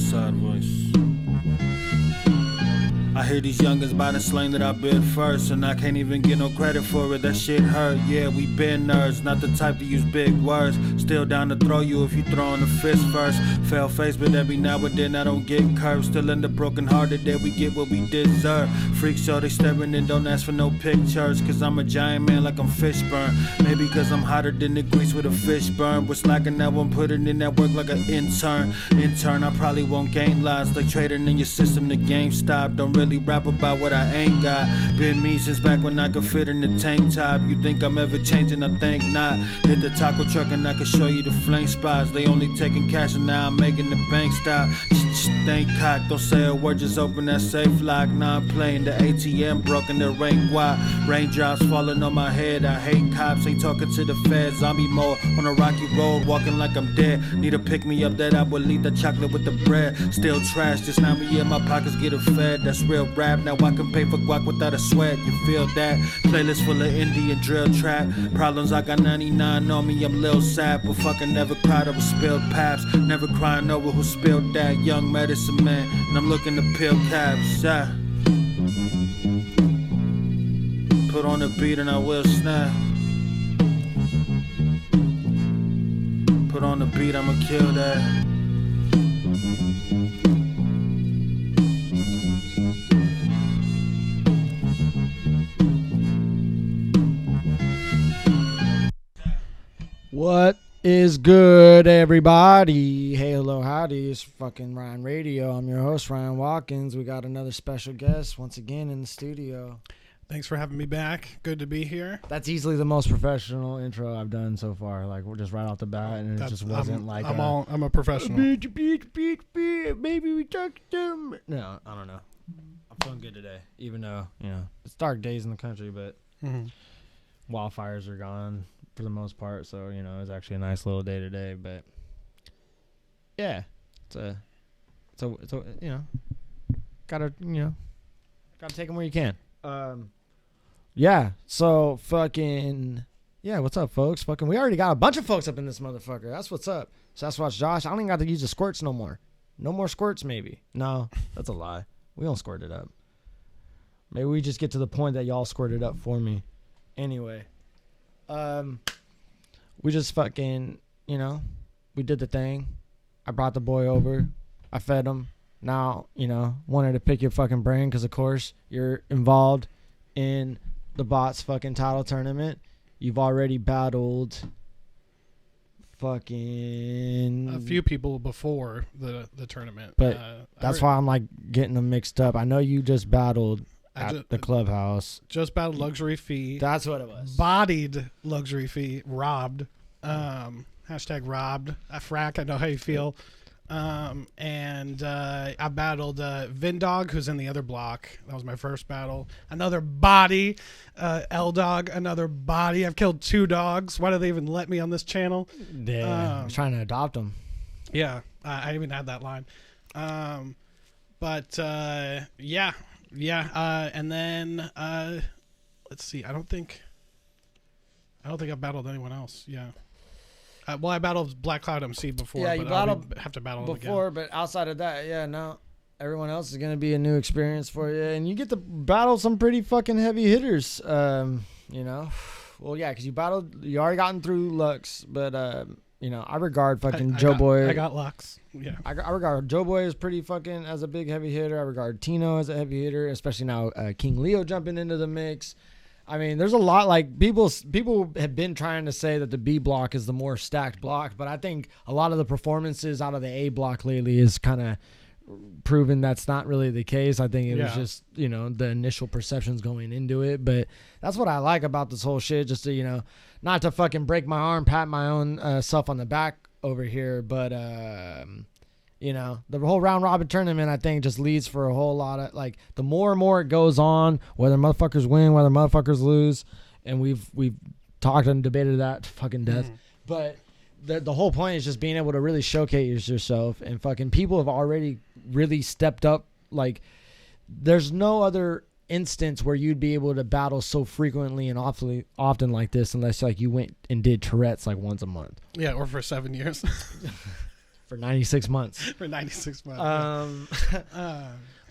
side voice. I hear these youngins by the slang that I bid first, and I can't even get no credit for it. That shit hurt. Yeah, we been nerds, not the type to use big words. Still down to throw you if you throwin' the fist first. Fail face, but every now and then I don't get curved. Still in the broken hearted that we get what we deserve. Freak show, they staring and don't ask for no pictures. Cause I'm a giant man like I'm Fishburne. Maybe cause I'm hotter than the grease with a fish burn. We're slacking now, I'm putting in that work like an intern. I probably won't gain lives like trading in your system. The game stopped. Don't really rap about what I ain't got. Been me since back when I could fit in the tank top. You think I'm ever changing? I think not. Hit the taco truck and I can show you the flame spots. They only taking cash and now I'm making the bank stop. Think cock, don't say a word, just open that safe lock. Now I'm playing the ATM, broken the rain wide. Raindrops falling on my head. I hate cops, ain't talking to the feds. Zombie mode on a rocky road, walking like I'm dead. Need to pick me up that I will eat the chocolate with the bread. Still trash, just now me in my pockets getting fed. That's real rap, now I can pay for guac without a sweat. You feel that? Playlist full of Indian drill trap. Problems, I got 99 on me, I'm Lil Sad. But fucking never cried over spilled paps. Never crying over who spilled that. Young medicine man, and I'm looking to peel caps. Yeah. Put on the beat and I will snap. Put on the beat, I'ma kill that. What is good, everybody? Hey, hello, howdy. It's fucking Ryne Radio. I'm your host, Ryan Watkins. We got another special guest once again in the studio. Thanks for having me back. Good to be here. That's easily the most professional intro I've done so far. Like, we're just right off the bat, and it just wasn't I'm a professional. Maybe we talk to them. No, I don't know. I'm feeling good today, even though, you know, it's dark days in the country, but wildfires are gone for the most part, so, you know, it's actually a nice little day today. But yeah, it's a you know, gotta take them where you can. Yeah, so fucking yeah, what's up, folks? Fucking, we already got a bunch of folks up in this motherfucker. That's what's up. Sasquatch Josh, I don't even got to use the squirts no more. No more squirts, maybe. No, that's a lie. We don't squirt it up. Maybe we just get to the point that y'all squirt it up for me. Anyway, we just fucking, you know, we did the thing. I brought the boy over. I fed him. Now, you know, wanted to pick your fucking brain because, of course, you're involved in the BOTZ fucking title tournament. You've already battled fucking a few people before the tournament. But that's why I'm, like, getting them mixed up. I know you just battled at the clubhouse. Just battled Luxury Fee. That's what it was. Bodied Luxury Fee. Robbed. Hashtag robbed. Frack, I know how you feel. And I battled Vindog, who's in the other block. That was my first battle. Another body. L-Dog, another body. I've killed 2 dogs. Why do they even let me on this channel? Yeah, I'm trying to adopt them. Yeah, I even had that line. Yeah. And then let's see. I don't think I've battled anyone else. Yeah. Well, I battled Black Cloud MC before. Yeah, but you battled have to battle before, again. But outside of that, yeah, no. Everyone else is gonna be a new experience for you, and you get to battle some pretty fucking heavy hitters. You know, well, yeah, because you already gotten through Lux, but you know, I regard fucking Joe Boy. I got Lux. Yeah, I regard Joe Boy as pretty fucking as a big heavy hitter. I regard Tino as a heavy hitter, especially now King Leo jumping into the mix. I mean, there's a lot, like, people have been trying to say that the B block is the more stacked block, but I think a lot of the performances out of the A block lately is kind of proven that's not really the case. I think it was just, you know, the initial perceptions going into it, but that's what I like about this whole shit, just to, you know, not to fucking break my arm, pat my own self on the back over here, but, you know, the whole round robin tournament, I think, just leads for a whole lot of, like, the more and more it goes on, whether motherfuckers win, whether motherfuckers lose, and we've talked and debated that to fucking death. But the whole point is just being able to really showcase yourself, and fucking people have already really stepped up. Like, there's no other instance where you'd be able to battle so frequently and often like this, unless, like, you went and did Tourette's like once a month. Yeah, or for 7 years. for 96 months. For 96 months.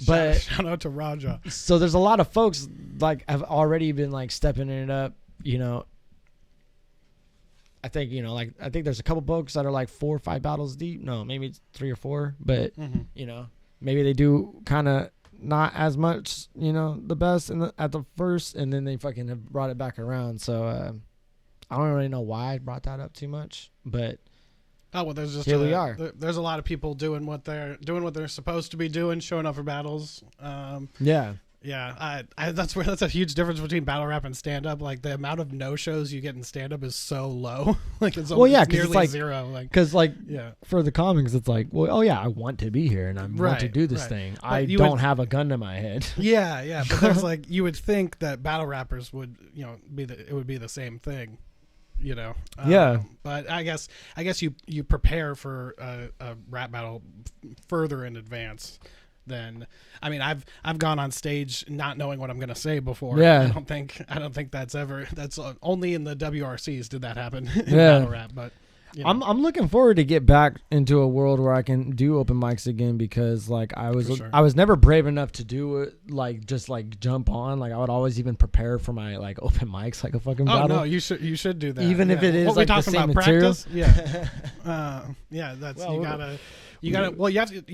But shout out to Raja. So there's a lot of folks like have already been like stepping it up, you know. I think, you know, like I think there's a couple folks that are like 4 or 5 battles deep. No, maybe it's 3 or 4, but you know, maybe they do kind of not as much, you know, the best at the first, and then they fucking have brought it back around. So I don't really know why I brought that up too much, but oh well, there's just here we are. There's a lot of people doing what they're supposed to be doing, showing up for battles. Yeah, that's a huge difference between battle rap and stand up. Like the amount of no shows you get in stand up is so low. Like it's nearly like, zero. Like because for the comics, it's like, well, oh yeah, I want to be here and I want to do this thing. But I don't have a gun to my head. Yeah, but there's like you would think that battle rappers would, you know, it would be the same thing. You know, but I guess you prepare for a rap battle further in advance than, I mean, I've gone on stage not knowing what I'm gonna say before. Yeah, I don't think that's only in the WRCs did that happen in battle rap. But you know. I'm looking forward to get back into a world where I can do open mics again, because like I was never brave enough to do it, like just like jump on. Like I would always even prepare for my like open mics like a fucking battle. No, you should do that, even if it is like the same material. That's you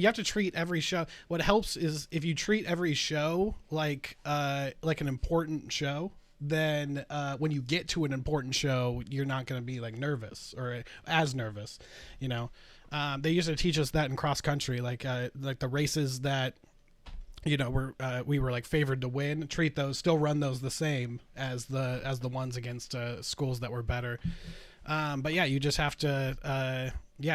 have to treat every show. What helps is if you treat every show like an important show, then when you get to an important show, you're not going to be like nervous or as nervous, you know. They used to teach us that in cross country, like the races that, you know, we were like favored to win, treat those, still run those the same as the ones against schools that were better. But yeah, you just have to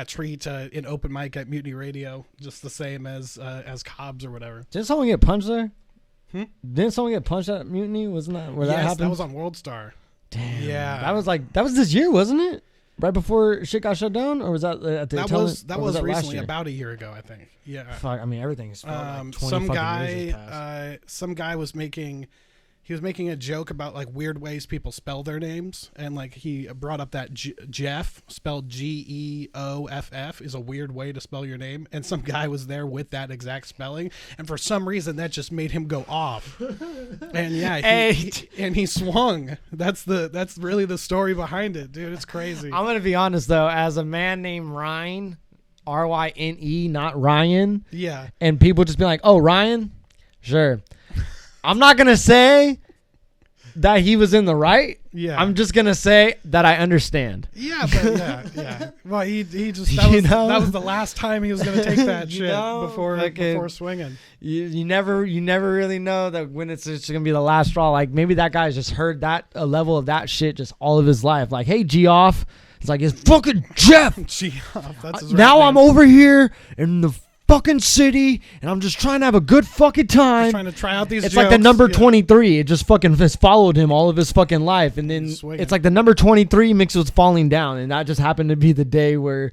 treat an open mic at Mutiny Radio just the same as Cobb's or whatever. Didn't someone get punched there? Didn't someone get punched at Mutiny? Wasn't that where that happened? That was on World Star. Damn. Yeah. That was this year, wasn't it? Right before shit got shut down, or was that at the that was recently, about a year ago, I think. Yeah. Fuck, I mean, everything's like 20 some guy was making a joke about like weird ways people spell their names, and like he brought up that Jeff, spelled Geoff, is a weird way to spell your name, and some guy was there with that exact spelling, and for some reason that just made him go off. And yeah, he swung. That's really the story behind it, dude. It's crazy. I'm gonna be honest though, as a man named Ryne, Ryne, not Ryan. Yeah. And people just be like, "Oh, Ryan, sure." I'm not gonna say that he was in the right. Yeah. I'm just gonna say that I understand. Yeah, but yeah. Well, he just that was the last time he was gonna take that shit before swinging. You never really know that when it's just gonna be the last straw. Like maybe that guy's just heard that a level of that shit just all of his life. Like, hey, Geoff. It's like, it's fucking Jeff. Geoff. That's his now right I'm name. over here in the fucking city, and I'm just trying to have a good fucking time. Just trying to try out these It's jokes. like the number 23. It just fucking has followed him all of his fucking life, and then it's like the number 23 mixed with falling down, and that just happened to be the day where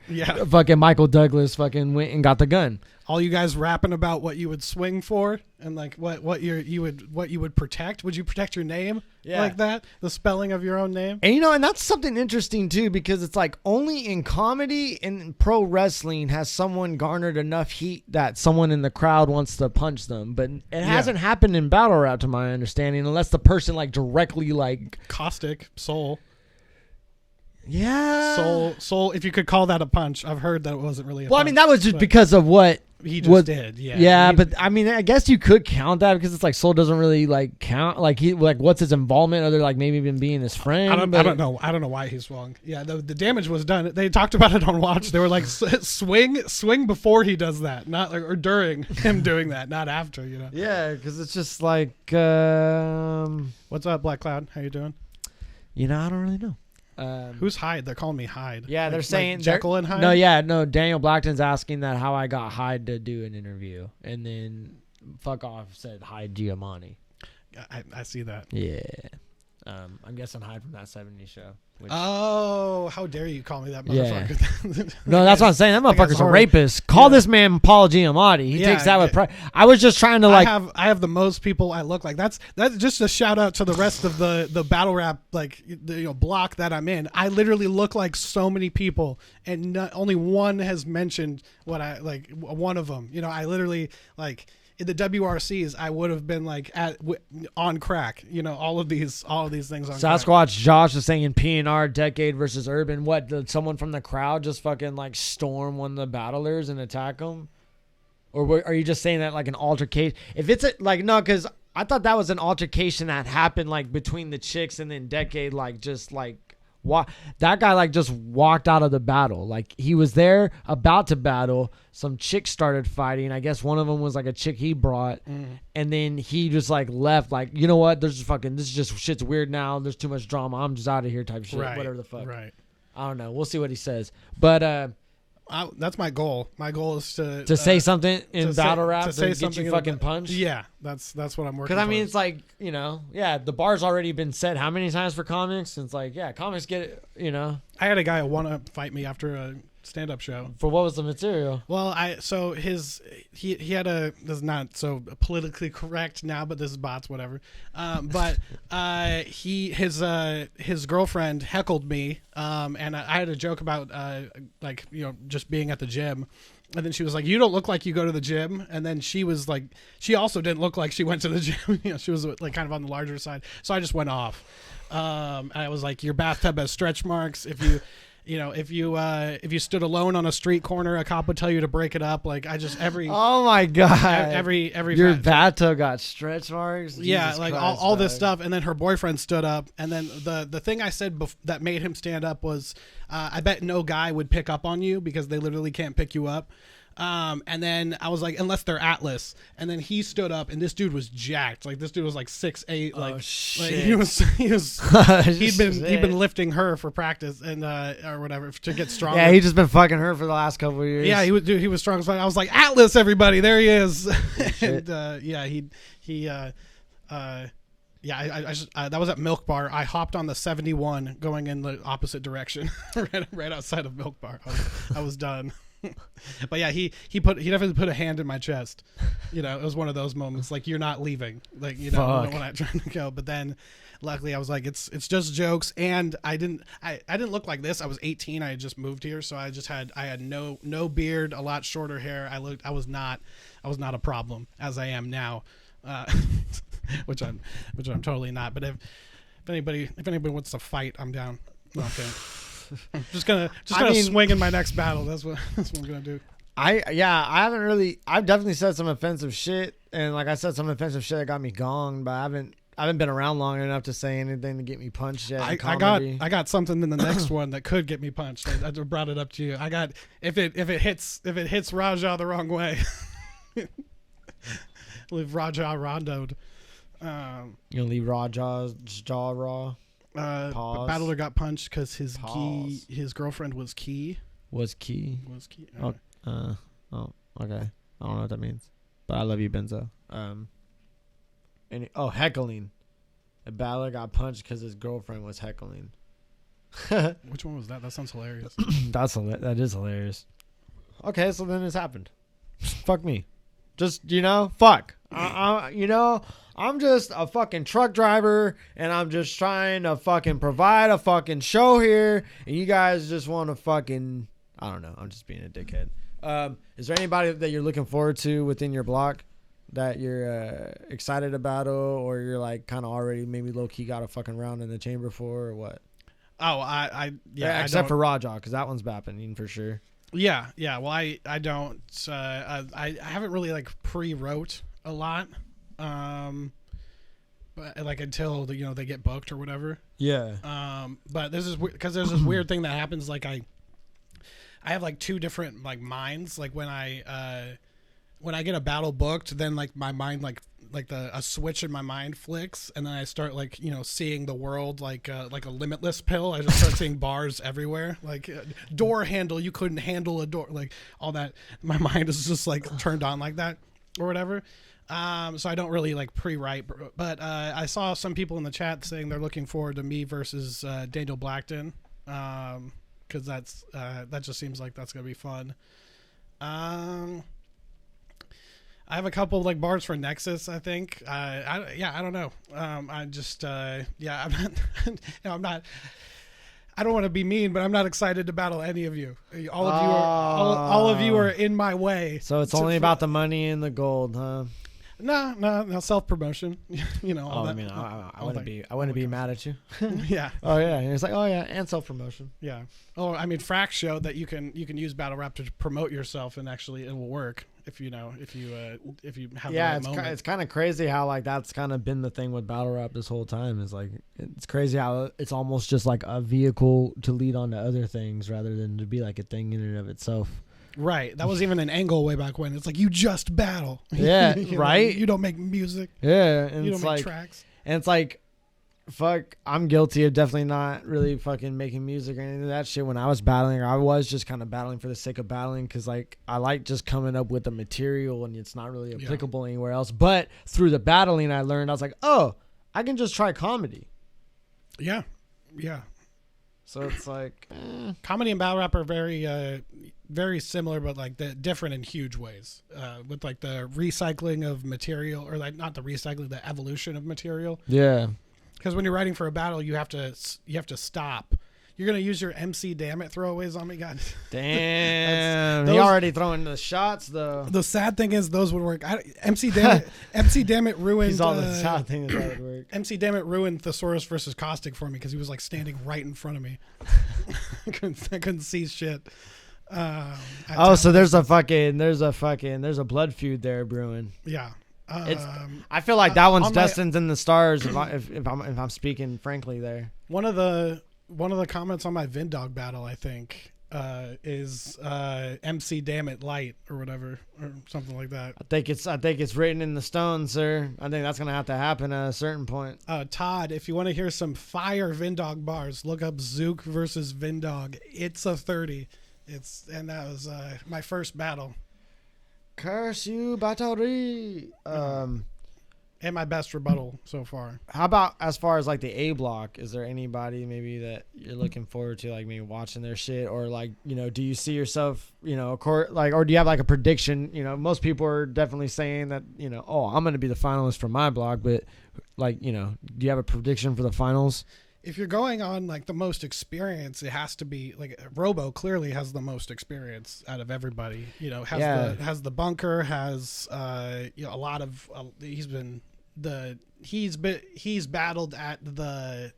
fucking Michael Douglas fucking went and got the gun. All you guys rapping about what you would swing for and like what you would protect. Would you protect your name like that? The spelling of your own name? And you know, and that's something interesting too, because it's like only in comedy and pro wrestling has someone garnered enough heat that someone in the crowd wants to punch them. But it hasn't happened in battle rap, to my understanding, unless the person like directly like Caustic, Soul. Yeah. Soul, if you could call that a punch. I've heard that it wasn't really a punch. Well, I mean, that was just because of what he just did. Yeah. Yeah, but I mean, I guess you could count that because it's like Soul doesn't really like count. Like what's his involvement other like maybe even being his friend? I don't know. I don't know why he swung. Yeah, the damage was done. They talked about it on Watch. They were like, swing before he does that, not like, or during him doing that, not after. You know. Yeah, because it's just like, what's up, Black Cloud? How you doing? You know, I don't really know. Who's Hyde? They're calling me Hyde. Yeah, they're saying Jekyll and Hyde. No. Daniel Blackton's asking that how I got Hyde to do an interview, and then fuck off said Hyde Giamatti. I see that. Yeah, I'm guessing hide from that 70s show. Which, Oh, how dare you call me that motherfucker? no, that's what I'm saying. That That guy's motherfucker's a horrible. rapist. Call this man Paul Giamatti. He takes that with pride. I was just trying to like. I have the most people I look like. That's just a shout out to the rest of the battle rap block that I'm in. I literally look like so many people, and only one has mentioned what I like. One of them, I literally like. In the WRCs, I would have been like on crack. All of these things on crack. Sasquatch Josh is saying PNR Decade versus Urban. What, did someone from the crowd just fucking like storm one of the battlers and attack them? Or are you just saying that like an altercation? If it's no, because I thought that was an altercation that happened like between the chicks, and then Decade like just like that guy like just walked out of the battle. Like he was there about to battle. Some chicks started fighting. I guess one of them was like a chick he brought, and then he just like left. Like, you know what? This is just shit's weird now. There's too much drama. I'm just out of here type shit. Right, whatever the fuck. Right. I don't know. We'll see what he says. But that's my goal. My goal is to say something in battle rap to get something you fucking punched. Yeah, that's what I'm working. Because I mean, towards. it's like, the bar's already been set how many times for comics? And it's like, yeah, comics get it. I had a guy want to fight me after a stand-up show. For what was the material? Well, he had this is not so politically correct now, but this is bots, whatever. But his girlfriend heckled me, and I had a joke about just being at the gym. And then she was like, "You don't look like you go to the gym." And then she was like, she also didn't look like she went to the gym. She was like kind of on the larger side. So I just went off. And I was like, "Your bathtub has stretch marks. If you stood alone on a street corner, a cop would tell you to break it up." Like Oh my god! Every your bathtub got stretch marks. Yeah, Jesus like Christ, all this stuff. And then her boyfriend stood up, and then the thing I said that made him stand up was, "I bet no guy would pick up on you because they literally can't pick you up." And then I was like, unless they're Atlas. And then he stood up, and this dude was jacked. Like this dude was like 6'8". Like, he'd been lifting her for practice and or whatever to get stronger. Yeah, he just been fucking her for the last couple of years. Yeah, he was strong as fuck. I was like, Atlas, everybody, there he is. And that was at Milk Bar. I hopped on the 71 going in the opposite direction, right outside of Milk Bar. I was done. But yeah, he definitely put a hand in my chest. It was one of those moments like, you're not leaving, like, when I'm trying to go. But then luckily I was like, it's just jokes. And I didn't look like this. I was 18. I had just moved here. So I had no beard, a lot shorter hair. I was not a problem as I am now. Which I'm totally not. But if anybody wants to fight, I'm down. Okay. I'm just gonna swing in my next battle. That's what I'm gonna do. I've definitely said some offensive shit, and like I said, some offensive shit that got me gonged, but I haven't been around long enough to say anything to get me punched yet. I got something in the next one that could get me punched. I brought it up to you. I got if it hits Raja the wrong way, leave Raja rondoed. You gonna leave Raja's jaw raw? Battler got punched because his girlfriend was key. Was key. Oh. Okay. I don't know what that means, but I love you, Benzo. Heckling. A battler got punched because his girlfriend was heckling. Which one was that? That sounds hilarious. That is hilarious. Okay, so then it's happened. Fuck me. Just fuck. I'm just a fucking truck driver, and I'm just trying to fucking provide a fucking show here, and you guys just want to fucking, I don't know. I'm just being a dickhead. Is there anybody that you're looking forward to within your block that you're excited about, or you're like kind of already maybe low key got a fucking round in the chamber for, or what? Oh, except for Raja, because that one's bapping for sure. Yeah. Well, I don't. I haven't really like pre-wrote a lot. But like until they get booked or whatever. Yeah. But this is because there's this weird thing that happens. Like I have like two different like minds. Like when I get a battle booked, then like my mind like a switch in my mind flicks, and then I start like seeing the world like a limitless pill. I just start seeing bars everywhere, like door handle, you couldn't handle a door, like all that. My mind is just like turned on like that. or whatever. So I don't really like pre-write, but I saw some people in the chat saying they're looking forward to me versus Daniel Blackton, because that just seems like that's gonna be fun. I have a couple like bars for Nexus. I think. I don't know. I just I'm not. I'm not. I don't want to be mean, but I'm not excited to battle any of you. All of you are in my way. So it's only about the money and the gold, huh? No, self promotion. All that. I mean, I wouldn't be mad at you. Yeah. Oh yeah, and it's like, oh yeah, and self promotion. Yeah. Oh, I mean, Frax showed that you can use battle rap to promote yourself, and actually it will work if you have. Yeah, the right moment. It's kind of crazy how like that's kind of been the thing with battle rap this whole time. Is like it's crazy how it's almost just like a vehicle to lead on to other things rather than to be like a thing in and of itself. Right. That was even an angle way back when. It's like, you just battle. Yeah, right? You don't make music. Yeah, and You it's don't make like, tracks. and it's like, fuck, I'm guilty of definitely not really fucking making music or anything of that shit. When I was battling, I was just kind of battling for the sake of battling because, like, I like just coming up with the material and it's not really applicable anywhere else. But through the battling, I learned, I was like, oh, I can just try comedy. Yeah. Yeah. So it's like, Comedy and battle rap are very, very similar, but like different in huge ways. With like the recycling of material, or like not the recycling, the evolution of material. yeah. Because when you're writing for a battle, you have to stop. You're gonna use your MC damn it throwaways on me, God. Damn, he already throwing the shots though. The sad thing is those would work. MC damn it ruined. He's all the sad thing that would work. MC damn it ruined Thesaurus versus Caustic for me because he was like standing right in front of me. I couldn't see shit. So there's a blood feud there brewing. Yeah. I feel like that one's destined in the stars. If I'm speaking frankly, there. One of the comments on my Vindog battle, I think, is MC damn it light or whatever or something like that. I think it's written in the stone, sir. I think that's gonna have to happen at a certain point. Todd, if you want to hear some fire Vindog bars, look up Zuke versus Vindog. It's a 30. And that was my first battle. Curse you, Battery. And my best rebuttal so far. How about as far as like the A block? Is there anybody maybe that you're looking forward to, like maybe watching their shit, or like, do you see yourself, or do you have like a prediction? Most people are definitely saying that, oh, I'm gonna be the finalist for my block, but like, do you have a prediction for the finals? If you're going on like the most experience, it has to be like Robo clearly has the most experience out of everybody. Has the bunker, has a lot of he's battled at the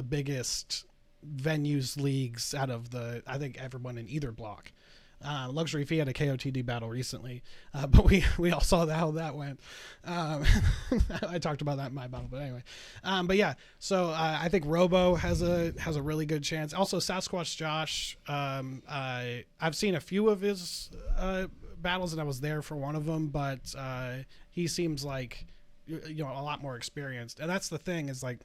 biggest venues leagues out of I think everyone in either block. Luxury Fee had a KOTD battle recently, but we all saw how that went. I talked about that in my battle, but anyway. But yeah, so I think Robo has a really good chance. Also, Sasquatch Josh, I've seen a few of his battles, and I was there for one of them, but he seems like a lot more experienced, and that's the thing is like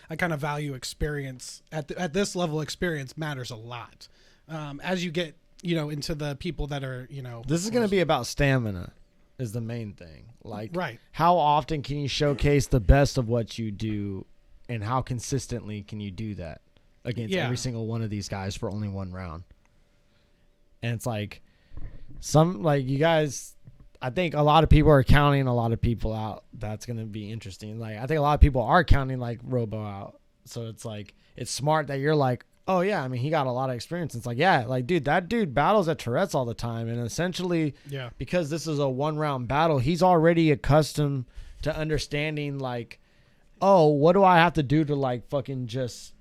I kind of value experience at this level. Experience matters a lot as you get into the people that are, This is going to be about stamina is the main thing. Like, right. How often can you showcase the best of what you do, and how consistently can you do that against every single one of these guys for only one round? And it's like you guys, I think a lot of people are counting a lot of people out. That's going to be interesting. Like, I think a lot of people are counting like Robo out. So it's like, it's smart that you're like, oh yeah, I mean, he got a lot of experience. It's like, yeah, like, dude, that dude battles at Tourette's all the time. And essentially, because this is a 1-round battle, he's already accustomed to understanding like, oh, what do I have to do to like fucking just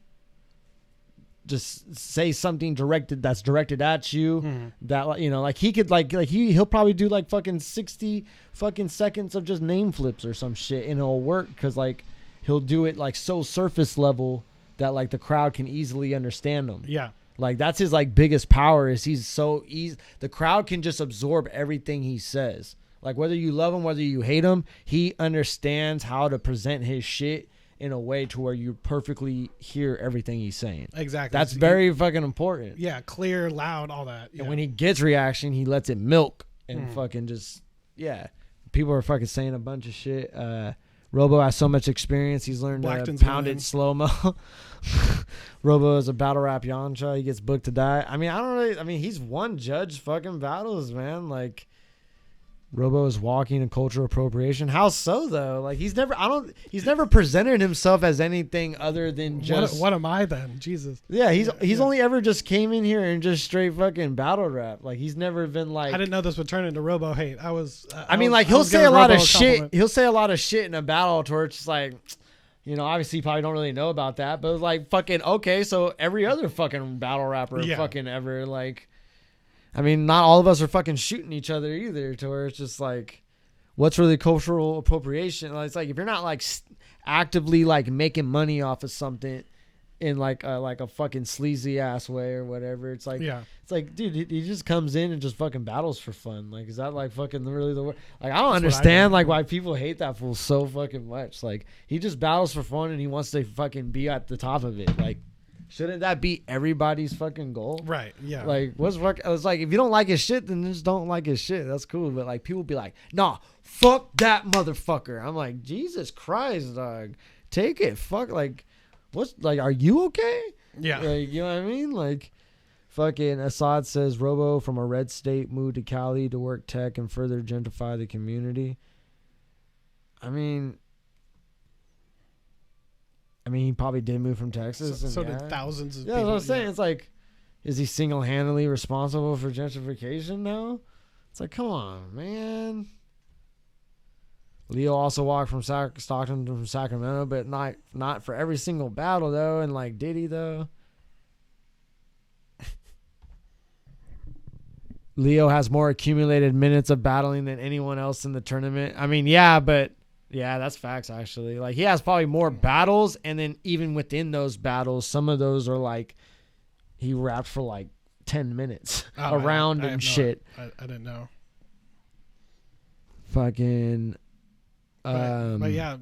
say something that's directed at you, that like he could like he'll probably do like fucking 60 fucking seconds of just name flips or some shit, and it'll work because like he'll do it like so surface level that like the crowd can easily understand him. Yeah. Like that's his like biggest power is he's so easy. The crowd can just absorb everything he says. Like whether you love him, whether you hate him, he understands how to present his shit in a way to where you perfectly hear everything he's saying. Exactly. That's very fucking important. Yeah. Clear, loud, all that. And when he gets reaction, he lets it milk and fucking just yeah, people are fucking saying a bunch of shit. Robo has so much experience. He's learned Blackton's to pound winning. it slow-mo. Robo is a battle rap Yamcha. He gets booked to die. I mean, he's won judge fucking battles, man. Like, Robo is walking in cultural appropriation. How so, though? Like, he's never presented himself as anything other than just... What am I then? Jesus. Yeah, he's only ever just came in here and just straight fucking battle rap. Like, he's never been like... I didn't know this would turn into Robo hate. He'll say a lot of shit. He'll say a lot of shit in a battle to where it's just like, you know, obviously you probably don't really know about that, but it's like, fucking, okay, so every other fucking battle rapper fucking ever, like... I mean, not all of us are fucking shooting each other either, to where it's just like, what's really cultural appropriation? It's like, if you're not like actively like making money off of something in like a fucking sleazy ass way or whatever, it's like, dude, he just comes in and just fucking battles for fun. Like, is that like fucking really the word? Like, I don't understand like why people hate that fool so fucking much. Like, he just battles for fun and he wants to fucking be at the top of it. Like, shouldn't that be everybody's fucking goal? Right, yeah. Like, I was like, if you don't like his shit, then just don't like his shit. That's cool. But, like, people be like, nah, fuck that motherfucker. I'm like, Jesus Christ, dog. Take it. Fuck, like, are you okay? Yeah. Like, you know what I mean? Like, fucking Assad says, Robo from a red state moved to Cali to work tech and further gentrify the community. I mean, he probably did move from Texas. So did thousands of people. Yeah, that's what I'm saying. It's like, is he single-handedly responsible for gentrification now? It's like, come on, man. Leo also walked from Stockton to Sacramento, but not for every single battle, though. And, like, did he, though? Leo has more accumulated minutes of battling than anyone else in the tournament. I mean, yeah, but... Yeah, that's facts, actually. Like, he has probably more battles, and then even within those battles, some of those are like, he rapped for like 10 minutes around and shit. I didn't know. Fucking. But yeah,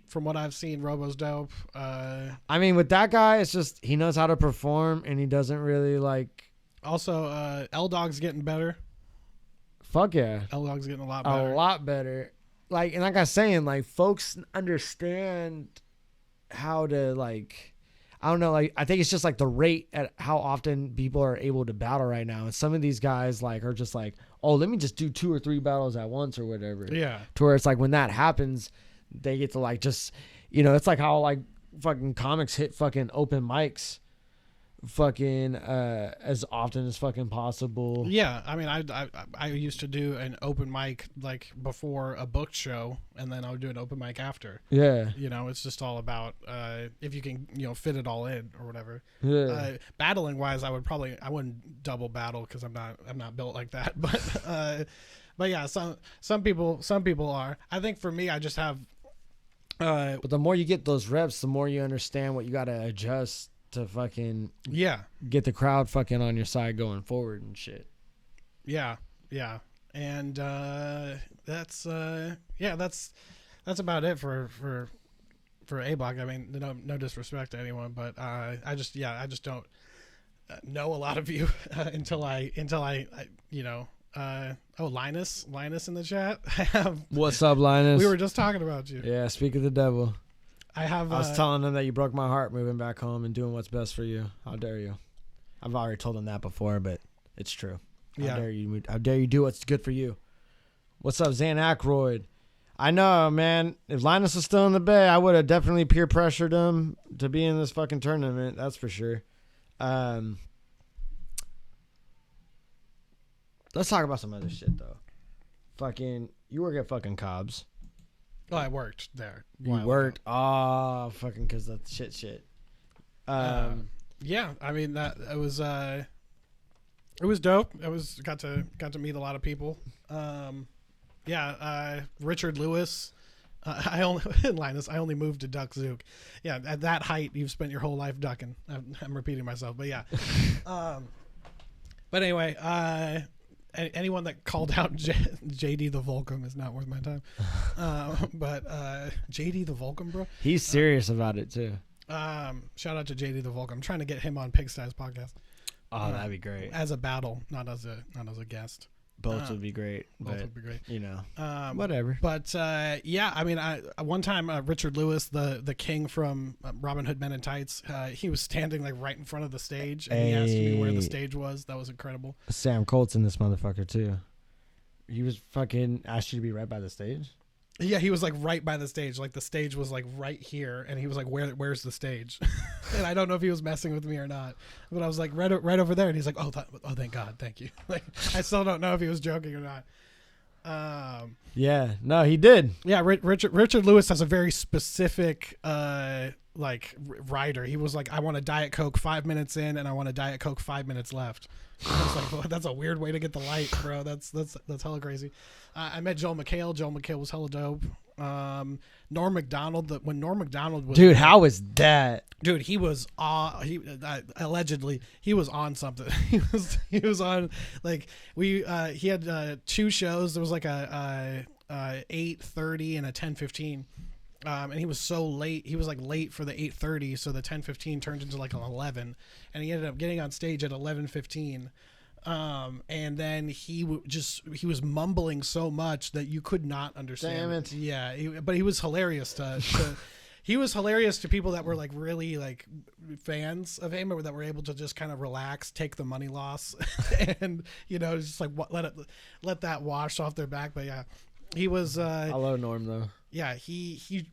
from what I've seen, Robo's dope. I mean, with that guy, it's just, he knows how to perform, and he doesn't really like. Also, L-Dog's getting better. Fuck yeah. L-Dog's getting a lot better. A lot better. Like, and like I was saying, like, folks understand how to, like, I don't know, like, I think it's just, like, the rate at how often people are able to battle right now. And some of these guys, like, are just like, oh, let me just do 2 or 3 battles at once or whatever. Yeah. To where it's like, when that happens, they get to, like, just, you know, it's like how, like, fucking comics hit fucking open mics fucking as often as fucking possible. Yeah, I mean, I used to do an open mic like before a booked show, and then I would do an open mic after. Yeah, you know, it's just all about if you can, you know, fit it all in or whatever. Yeah. Battling wise, I wouldn't double battle because I'm not built like that. But yeah, some people are. I think for me, I just have. But the more you get those reps, the more you understand what you got to adjust to fucking get the crowd fucking on your side going forward and shit. Yeah, and that's about it for A Block. I mean, no disrespect to anyone, but I just don't know a lot of you until I you know. Linus in the chat. What's up, Linus? We were just talking about you. Yeah, speak of the devil. I was telling them that you broke my heart moving back home and doing what's best for you. How dare you? I've already told them that before, but it's true. How dare you? How dare you do what's good for you? What's up, Zan Aykroyd? I know, man. If Linus was still in the Bay, I would have definitely peer pressured him to be in this fucking tournament. That's for sure. Let's talk about some other shit, though. Fucking, you work at fucking Cobb's. Oh, I worked there. You worked? Oh, fucking, because that's shit. Yeah, I mean, it was dope. Got to meet a lot of people. Richard Lewis. Linus, I only moved to duck Zuke. Yeah, at that height, you've spent your whole life ducking. I'm repeating myself, but yeah. But anyway, anyone that called out JD the Volcom is not worth my time. But JD the Volcom, bro. He's serious about it too. Shout out to JD the Volcom. I'm trying to get him on Pigsty's podcast. Oh, that'd be great. As a battle, not as a guest. Both would be great. Both But, would be great. you know, whatever. But yeah, I mean, one time Richard Lewis, the king from Robin Hood Men in Tights, he was standing like right in front of the stage, and he asked me where the stage was. That was incredible. Sam Colt's in this motherfucker too. He was fucking asked you to be right by the stage. Yeah, he was like right by the stage. Like the stage was like right here, and he was like, "Where's the stage?" And I don't know if he was messing with me or not, but I was like right over there, and he's like, "Oh, thank God, thank you." Like I still don't know if he was joking or not. Yeah, no, he did. Yeah, Richard Lewis has a very specific like rider. He was like, "I want a Diet Coke 5 minutes in, and I want a Diet Coke 5 minutes left." I was like, well, that's a weird way to get the light, bro. That's hella crazy. I met Joel McHale. Joel McHale was hella dope. Norm Macdonald. When Norm Macdonald was Dude, how was that? Dude, he was allegedly he was on something. he was on like he had 2 shows. There was like a 8:30 and a 10:15. And he was so late. He was like late for the 8:30, so the 10:15 turned into like an 11, and he ended up getting on stage at 11:15. And then he was mumbling so much that you could not understand. Damn it. Yeah, but he was hilarious he was hilarious to people that were like really like fans of him, or that were able to just kind of relax, take the money loss, and just like let that wash off their back. But yeah, he was. I love Norm though. Yeah, he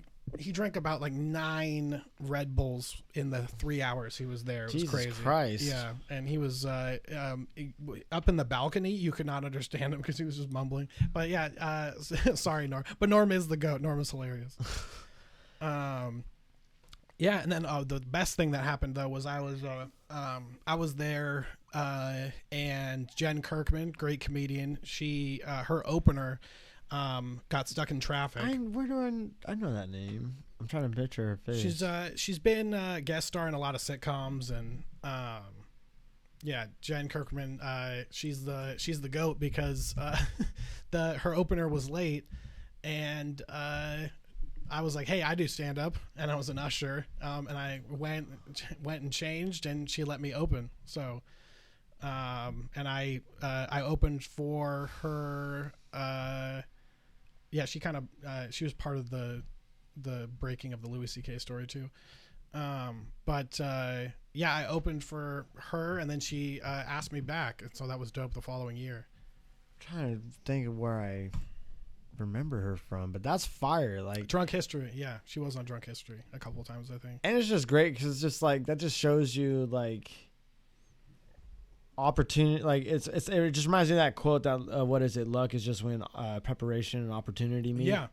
drank about like 9 Red Bulls in the 3 hours he was there. It was Jesus crazy. Christ. Yeah, and he was up in the balcony. You could not understand him because he was just mumbling. But yeah, sorry, Norm. But Norm is the GOAT. Norm is hilarious. Yeah, and then the best thing that happened though was I was there, and Jen Kirkman, great comedian. She her opener. Got stuck in traffic. I know that name. I'm trying to picture her face. She's been guest star in a lot of sitcoms, and yeah, Jen Kirkman. She's the GOAT because her opener was late, and I was like, hey, I do stand up, and I was an usher, and I went and changed, and she let me open. So, and I opened for her. Yeah, she kind of she was part of the breaking of the Louis C.K. story too. But yeah, I opened for her, and then she asked me back, and so that was dope the following year. I'm trying to think of where I remember her from, but that's fire. Like Drunk History. Yeah, she was on Drunk History a couple of times, I think. And it's just great because it's just like that just shows you like opportunity. Like it just reminds me of that quote that what is it? Luck is just when preparation and opportunity meet. Yeah,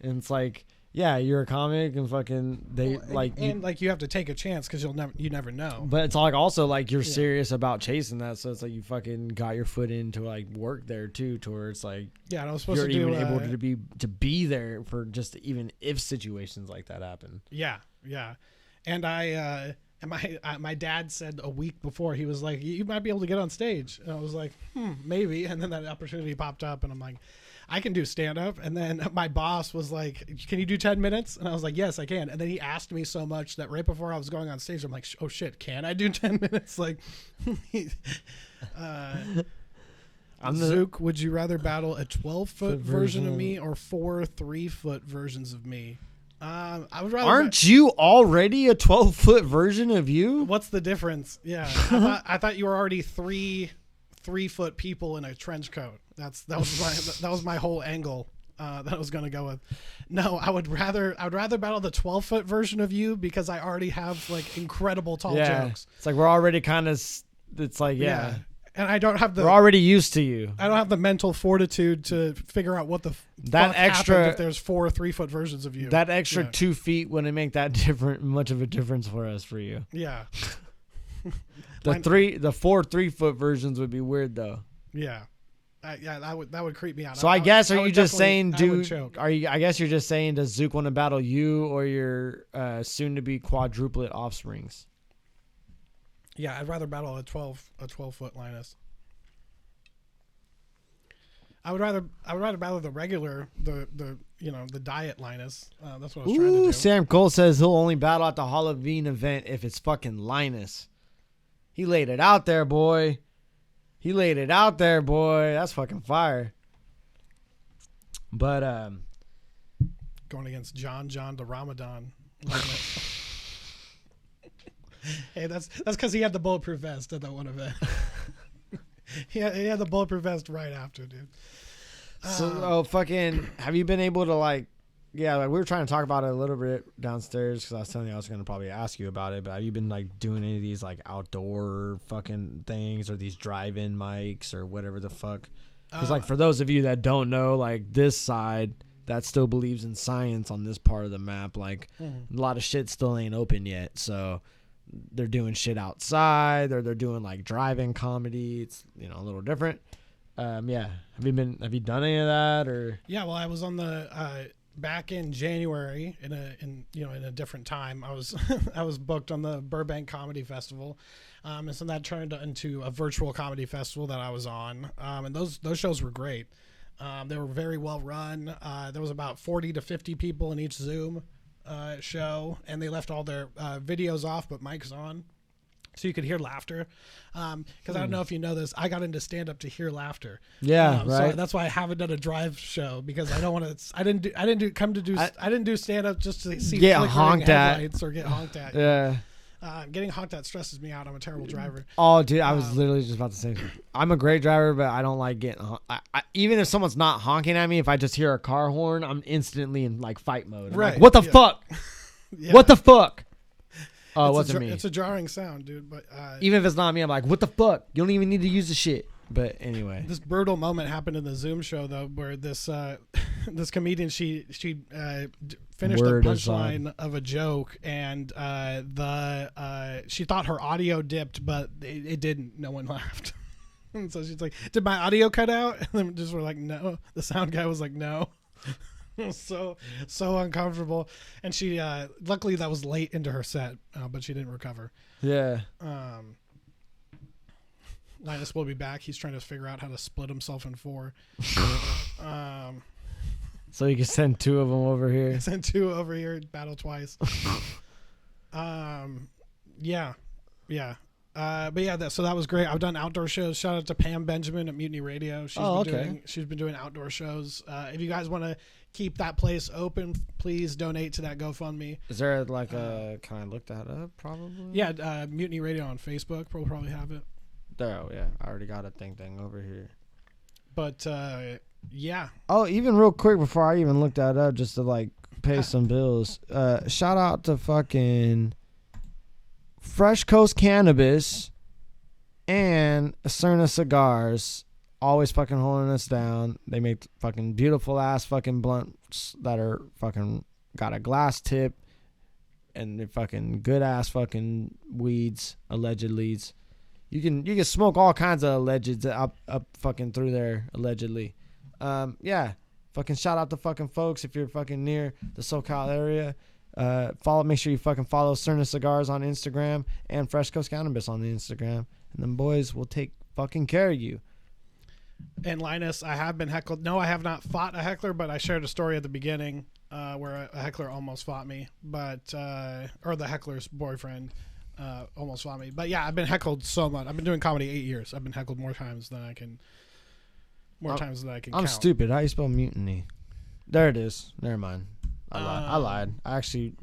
and it's like, yeah, you're a comic and fucking you have to take a chance because you never know. But it's like also like you're serious about chasing that, so it's like you fucking got your foot in to like work there too, towards like and I was supposed you're to do even able to be there for just even if situations like that happen. Yeah, and and my dad said a week before, he was like, you might be able to get on stage, and I was like, maybe, and then that opportunity popped up, and I'm like, I can do stand-up. And then my boss was like, can you do 10 minutes? And I was like, yes, I can. And then he asked me so much that right before I was going on stage, I'm like, oh shit, can I do 10 minutes? Like, Zuke, would you rather battle a 12-foot version of me or 4 3-foot versions of me? I would rather. Aren't you already a 12-foot version of you? What's the difference? Yeah, I thought you were already 3-foot people in a trench coat. That was my whole angle that I was gonna go with. No, I would rather battle the 12-foot version of you because I already have like incredible tall jokes. It's like we're already kind of. It's like yeah. And I don't have we're already used to you. I don't have the mental fortitude to figure out what the fuck happened if there's 4 3-foot versions of you. That extra 2 feet wouldn't make that much of a difference for you. Yeah. The 4 3-foot versions would be weird though. Yeah. That would creep me out. So I guess are you just saying I guess you're just saying does Zuke want to battle you or your soon to be quadruplet offsprings? Yeah, I'd rather battle a 12-foot Linus. I would rather battle the regular the diet Linus. That's what I was trying to do. Sam Cole says he'll only battle at the Halloween event if it's fucking Linus. He laid it out there, boy. He laid it out there, boy. That's fucking fire. But Going against John the Ramadan. Hey, that's because he had the bulletproof vest at that one event. he had the bulletproof vest right after, dude. So, fucking, have you been able to like we were trying to talk about it a little bit downstairs because I was telling you I was going to probably ask you about it, but have you been like doing any of these like outdoor fucking things or these drive-in mics or whatever the fuck? Because like for those of you that don't know, like this side that still believes in science on this part of the map, like a lot of shit still ain't open yet, so they're doing shit outside or they're doing like drive-in comedy. It's a little different. Have you done any of that or? Yeah, well, I was on the back in January in a different time. I was booked on the Burbank Comedy Festival, and so that turned into a virtual comedy festival that I was on. And those shows were great. They were very well run. There was about 40 to 50 people in each Zoom show, and they left all their videos off but mics on, so you could hear laughter. Because I don't know if you know this, I got into stand up to hear laughter. Yeah, right. So that's why I haven't done a drive show, because I don't want to. I didn't do stand up just to see get honked at or get honked at. Yeah. Getting honked at stresses me out. I'm a terrible driver. Oh, dude, I was literally just about to say, I'm a great driver, but I don't like getting. Even if someone's not honking at me, if I just hear a car horn, I'm instantly in like fight mode. I'm like, what the fuck? Yeah. What the fuck? Oh, wasn't me. It's a jarring sound, dude. But even if it's not me, I'm like, what the fuck? You don't even need to use the shit. But anyway, this brutal moment happened in the Zoom show though, where this this comedian she finished the punchline of a joke, and she thought her audio dipped, but it didn't. No one laughed. And so she's like, "Did my audio cut out?" And then just were like, "No." The sound guy was like, "No." so uncomfortable, and she luckily that was late into her set, but she didn't recover. Yeah. Linus will be back. He's trying to figure out how to split himself in 4. So you can send 2 of them over here. Send 2 over here, battle twice. Yeah. But yeah, so that was great. I've done outdoor shows. Shout out to Pam Benjamin at Mutiny Radio. She's been doing outdoor shows. If you guys want to keep that place open, please donate to that GoFundMe. Is there like a? Can I look that up? Probably. Yeah, Mutiny Radio on Facebook. We'll probably have it. Oh yeah, I already got a thing over here. But yeah. Oh, even real quick before I even looked that up, just to like pay some bills. Shout out to fucking Fresh Coast Cannabis and Acerna Cigars, always fucking holding us down. They make fucking beautiful ass fucking blunts that are fucking got a glass tip, and they're fucking good ass fucking weeds, alleged leads. You can smoke all kinds of allegeds up fucking through there, allegedly. Yeah, fucking shout out to fucking folks if you're fucking near the SoCal area. Make sure you fucking follow Cerna Cigars on Instagram and Fresh Coast Cannabis on the Instagram, and them boys will take fucking care of you. And Linus, I have been heckled. No, I have not fought a heckler, but I shared a story at the beginning where a heckler almost fought me, or the heckler's boyfriend almost fought me. But yeah, I've been heckled so much. I've been doing comedy 8 years. I've been heckled more times than I can. Times than I can. I'm count. Stupid. How you spell mutiny? There it is. Never mind. I lied. I actually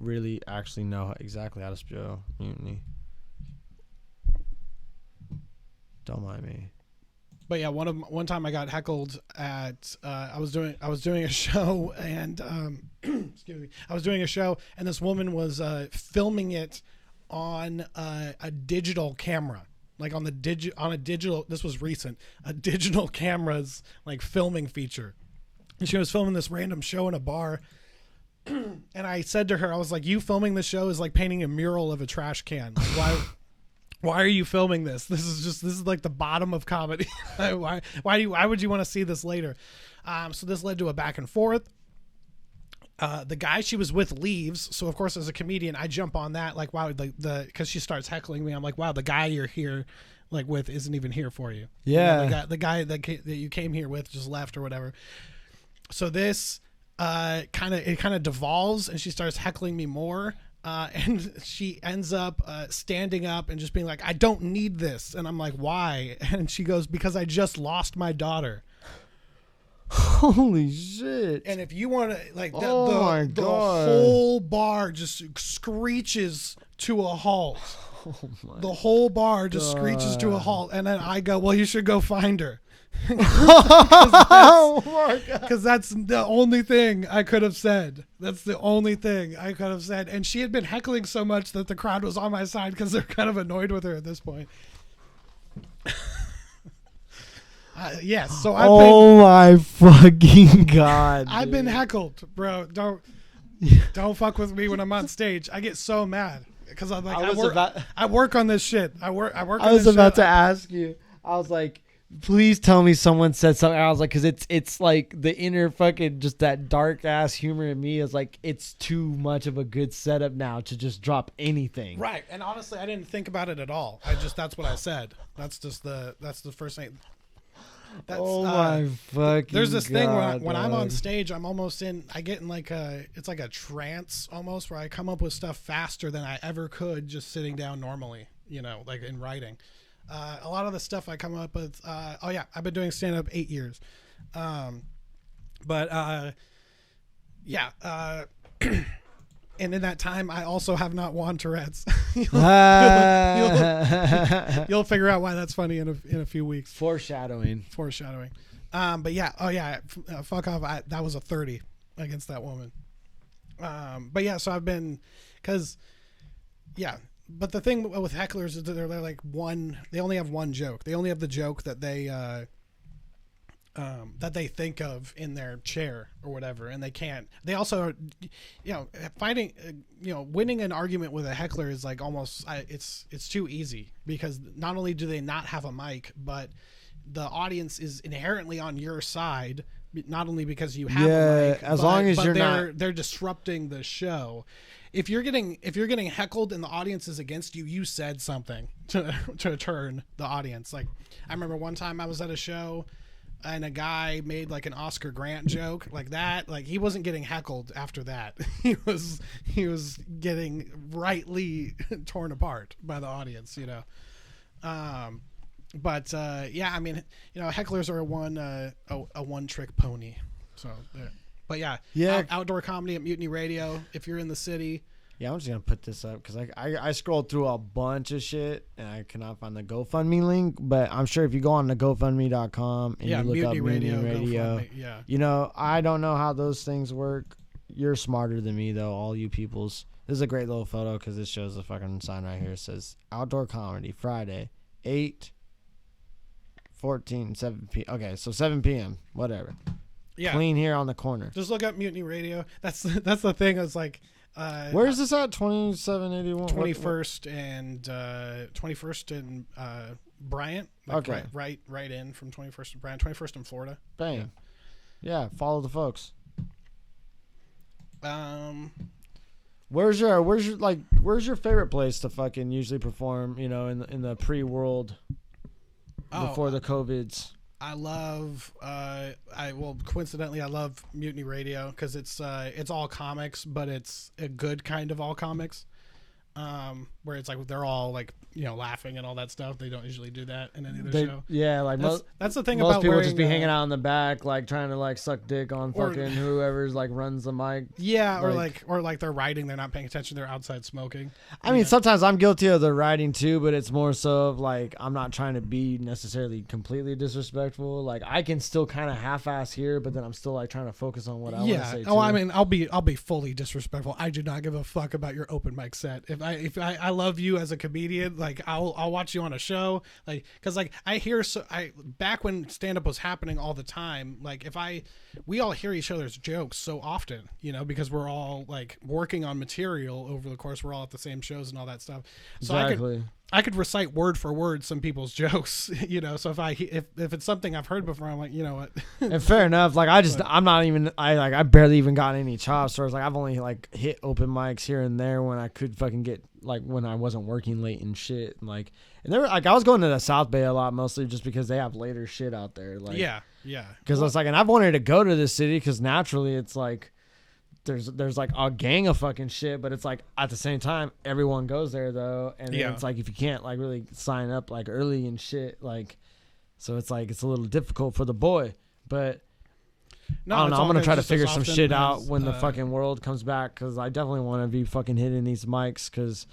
know exactly how to spell mutiny. Don't mind me. But yeah, one time I got heckled at I was doing a show, and excuse me, I was doing a show, and this woman was filming it on a digital camera, like on a digital. This was recent. A digital camera's like filming feature, and she was filming this random show in a bar. And I said to her, I was like, "You filming this show is like painting a mural of a trash can. Like, why are you filming this? This is like the bottom of comedy. why would you want to see this later?" So this led to a back and forth. The guy she was with leaves, so of course as a comedian I jump on that, like, wow, because she starts heckling me. I'm like, wow, the guy you're here like with isn't even here for you. Yeah, you know, the guy that you came here with just left or whatever. So this kind of devolves, and she starts heckling me more. And she ends up standing up and just being like, I don't need this. And I'm like, why? And she goes, because I just lost my daughter. Holy shit. And if you want to, like, the God. whole bar just screeches to a halt. The whole bar just screeches to a halt. And then I go, well, you should go find her. Because that's the only thing I could have said. That's the only thing I could have said. And she had been heckling so much that the crowd was on my side because they're kind of annoyed with her at this point. Yes, so my fucking God. I've been heckled, bro. Don't fuck with me when I'm on stage. I get so mad because I'm like, I work on this shit. I work. I was about to ask you. I was like, please tell me someone said something. I was like, because it's like the inner fucking just that dark ass humor in me is like, it's too much of a good setup now to just drop anything. Right, and honestly, I didn't think about it at all. That's what I said. That's the first thing. My fucking there's this God, thing when I'm on stage, I get in like it's like a trance almost, where I come up with stuff faster than I ever could just sitting down normally, like in writing. A lot of the stuff I come up with, I've been doing stand-up 8 years. And in that time, I also have not won Tourette's. You'll figure out why that's funny in a few weeks. Foreshadowing. Fuck off. That was a 30 against that woman. So I've been, but the thing with hecklers is that they're like they only have one joke. They only have the joke that they think of in their chair or whatever, and they also winning an argument with a heckler is like almost it's too easy, because not only do they not have a mic, but the audience is inherently on your side, not only because you have a mic, they're disrupting the show. If you're getting heckled and the audience is against you, you said something to turn the audience. Like, I remember one time I was at a show and a guy made like an Oscar Grant joke like that. Like, he wasn't getting heckled after that. He was getting rightly torn apart by the audience, hecklers are a one trick pony. So there. But outdoor comedy at Mutiny Radio. If you're in the city. Yeah, I'm just going to put this up because I scrolled through a bunch of shit and I cannot find the GoFundMe link. But I'm sure if you go on to GoFundMe.com and you look Mutiny up Mutiny Radio, yeah. I don't know how those things work. You're smarter than me, though, all you peoples. This is a great little photo because it shows the fucking sign right here. It says Outdoor Comedy, Friday, 8/14, 7 p.m. Okay, so 7 p.m., whatever. Yeah. Clean here on the corner. Just look up Mutiny Radio. That's the thing. It's like, where is this at? 2781. 21st and Bryant. Like okay. Right in from 21st and Bryant. 21st in Florida. Bang. Yeah. Follow the folks. Where's your favorite place to fucking usually perform? In the pre-world before the COVIDs. I love coincidentally I love Mutiny Radio because it's all comics, but it's a good kind of all comics, where it's like they're all like laughing and all that stuff. They don't usually do that in any other show. Yeah, like that's the thing most about people wearing, just be hanging out in the back, like trying to like suck dick on fucking whoever's like runs the mic. Yeah, or they're writing, they're not paying attention, they're outside smoking. I mean, sometimes I'm guilty of the writing too, but it's more so of like I'm not trying to be necessarily completely disrespectful. Like I can still kind of half-ass here, but then I'm still like trying to focus on what I want to say. Oh, I mean, I'll be fully disrespectful. I do not give a fuck about your open mic set. If I love you as a comedian, like I'll watch you on a show, like because like back when stand-up was happening all the time, like we all hear each other's jokes so often, because we're all like working on material over the course. We're all at the same shows and all that stuff. So exactly. I could recite word for word some people's jokes, so if it's something I've heard before, I'm like, you know what? And fair enough. Like I barely even got any chops. So I was like, I've only like hit open mics here and there when I could fucking get like when I wasn't working late and shit. And they were like, I was going to the South Bay a lot, mostly just because they have later shit out there. Like, yeah. Because I was like, and I've wanted to go to this city because naturally it's like there's like a gang of fucking shit, but it's like at the same time everyone goes there though, and then it's like if you can't like really sign up like early and shit, like so it's like it's a little difficult for the boy. But no, I don't know. I'm gonna try to just figure as some often shit out as, when the fucking world comes back, because I definitely want to be fucking hitting these mics, because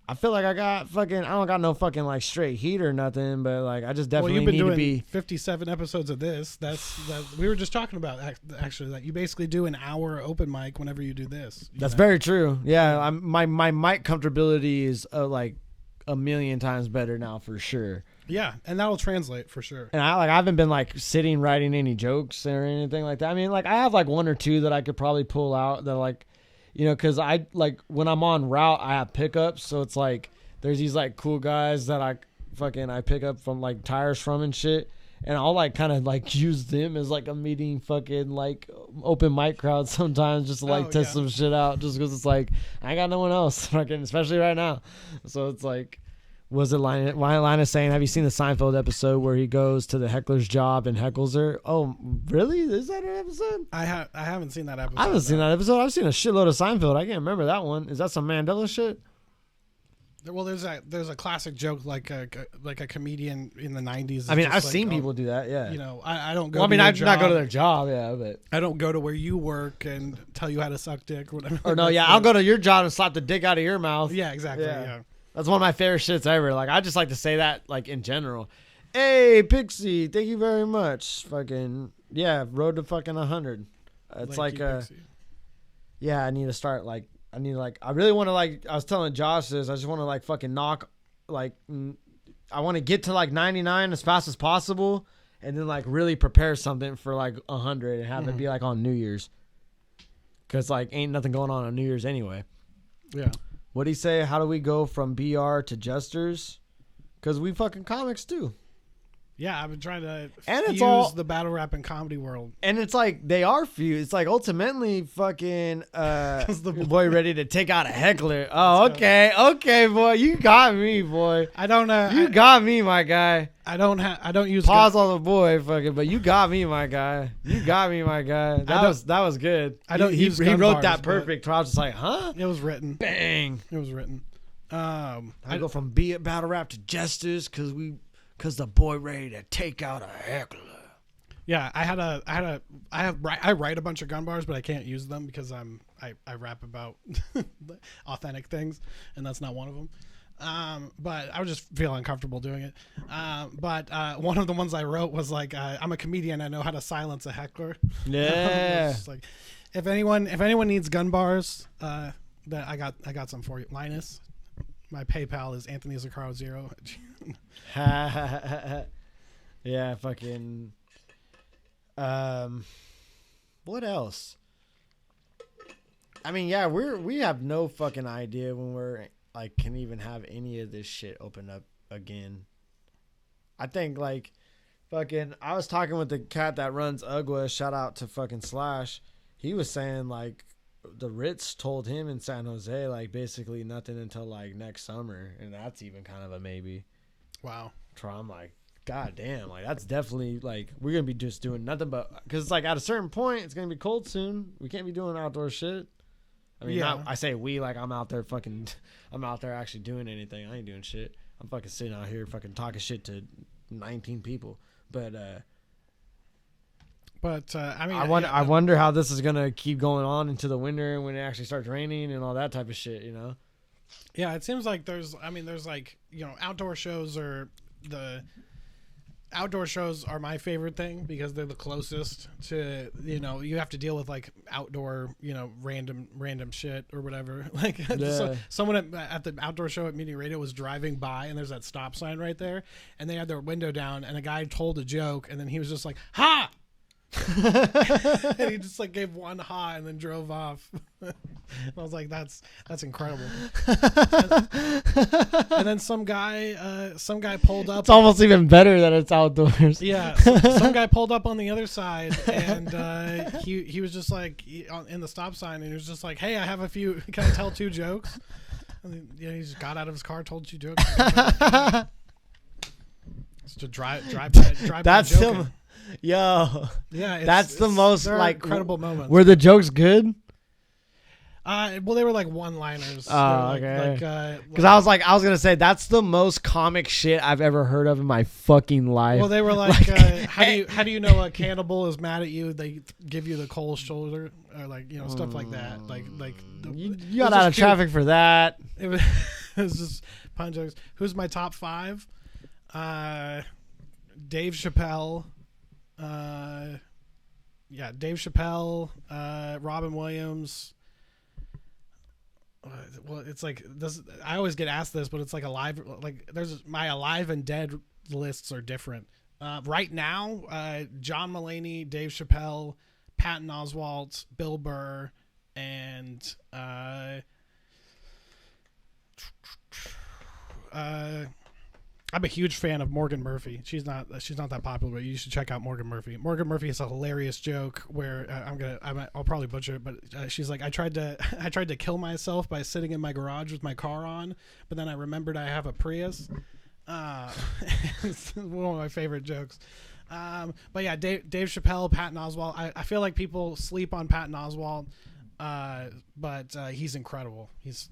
I feel like I don't got no fucking like straight heat or nothing, but like I just definitely you've been need doing to be 57 episodes of this. That's we were just talking about actually that you basically do an hour open mic whenever you do this. That's very true. Yeah, my mic comfortability is like a million times better now for sure. Yeah, and that'll translate for sure. And I haven't been like sitting writing any jokes or anything like that. I mean, like I have like one or two that I could probably pull out that like, you know, because I like when I'm on route I have pickups, so it's like there's these like cool guys that I pick up from like tires from and shit, and I'll like kind of like use them as like a meeting fucking like open mic crowd sometimes, just to like test some shit out, just because it's like I got no one else fucking, especially right now. So it's like, was it Linus saying, have you seen the Seinfeld episode where he goes to the heckler's job and heckles her? Oh, really? Is that an episode? I haven't seen that episode. I haven't seen that episode. I've seen a shitload of Seinfeld. I can't remember that one. Is that some Mandela shit? Well, there's a classic joke like a comedian in the 90s. I mean, I've seen people do that. Yeah. You know, I don't go. Well, I mean, to I your do not go to job. their job. Yeah, but I don't go to where you work and tell you how to suck dick or whatever. or no, yeah, I'll go to your job and slap the dick out of your mouth. Yeah, exactly. Yeah. Yeah. That's one of my favorite shits ever. Like, I just like to say that, like, in general. Hey, Pixie, thank you very much. Fucking, yeah, road to fucking 100. It's Thank like, you, yeah, I need to start, like, I really want to, like, I was telling Josh this, I just want to, like, fucking knock, like, I want to get to, like, 99 as fast as possible, and then, like, really prepare something for, like, 100 and have it be, like, on New Year's. Because, like, ain't nothing going on New Year's anyway. Yeah. What'd he say? How do we go from BR to Jesters? Because we fucking comics too. Yeah, I've been trying to And fuse it's all the battle rap and comedy world. And it's like they are few. It's like ultimately fucking the boy ready to take out a heckler. Oh, okay, boy, you got me, boy. I don't know. You got me, my guy. I don't use pause on the boy, fucking. But you got me, my guy. You got me, my guy. That was good. I don't he use he gun wrote bars, that perfect. I was just like, huh? It was written. Bang. It was written. I go from battle rap to Jesters because the boy ready to take out a heckler. Yeah, I write a bunch of gun bars, but I can't use them because I rap about authentic things, and that's not one of them. But I was just feeling uncomfortable doing it. But one of the ones I wrote was like, I'm a comedian. I know how to silence a heckler. Yeah. Just like, if anyone needs gun bars, that I got some for you. Linus, my PayPal is Anthony Zaccaro 0. Yeah, fucking. What else? I mean, yeah, we have no fucking idea when we're like can even have any of this shit open up again. I think like fucking I was talking with the cat that runs UGWA, shout out to fucking Slash. He was saying like the Ritz told him in San Jose like basically nothing until like next summer, and that's even kind of a maybe. Wow. So I'm like, god damn, like that's definitely like we're gonna be just doing nothing but because it's like at a certain point it's gonna be cold soon. We can't be doing outdoor shit. I mean, Yeah. I say we like I'm out there actually doing anything. I ain't doing shit. I'm fucking sitting out here fucking talking shit to 19 people. But I mean, I wonder how this is gonna keep going on into the winter when it actually starts raining and all that type of shit. You know? Yeah, it seems like there's like, you know, outdoor shows are my favorite thing because they're the closest to, you know, you have to deal with like outdoor, you know, random shit or whatever. Like someone at the outdoor show at Mutiny Radio was driving by and there's that stop sign right there and they had their window down and a guy told a joke and then he was just like, ha! And he just like gave one ha and then drove off. I was like, that's incredible. And then some guy pulled up. It's almost even better that it's outdoors. Yeah, some guy pulled up on the other side and he was just like in the stop sign and he was just like, hey, I have a few. Can I tell 2 jokes? And then, yeah, he just got out of his car, told 2 jokes. Just to drive by. That's joking. him. Yo, yeah, that's the most like incredible moment. Were the jokes good? Well, they were like one-liners. Oh, okay. Because I was gonna say that's the most comic shit I've ever heard of in my fucking life. Well, they were like, how do you know a cannibal is mad at you? They give you the cold shoulder, or like stuff like that. You got out of traffic for that. It was, it was just pun jokes. Who's my top 5? Dave Chappelle. Dave Chappelle. Robin Williams. Well, it's like this. I always get asked this, but it's like there's my alive and dead lists are different. Right now, John Mulaney, Dave Chappelle, Patton Oswalt, Bill Burr, and I'm a huge fan of Morgan Murphy. She's not that popular, but you should check out Morgan Murphy. Morgan Murphy has a hilarious joke where I'll probably butcher it, but she's like, I tried to kill myself by sitting in my garage with my car on, but then I remembered I have a Prius. It's one of my favorite jokes. But yeah, Dave Chappelle, Patton Oswalt. I feel like people sleep on Patton Oswalt, but he's incredible. He's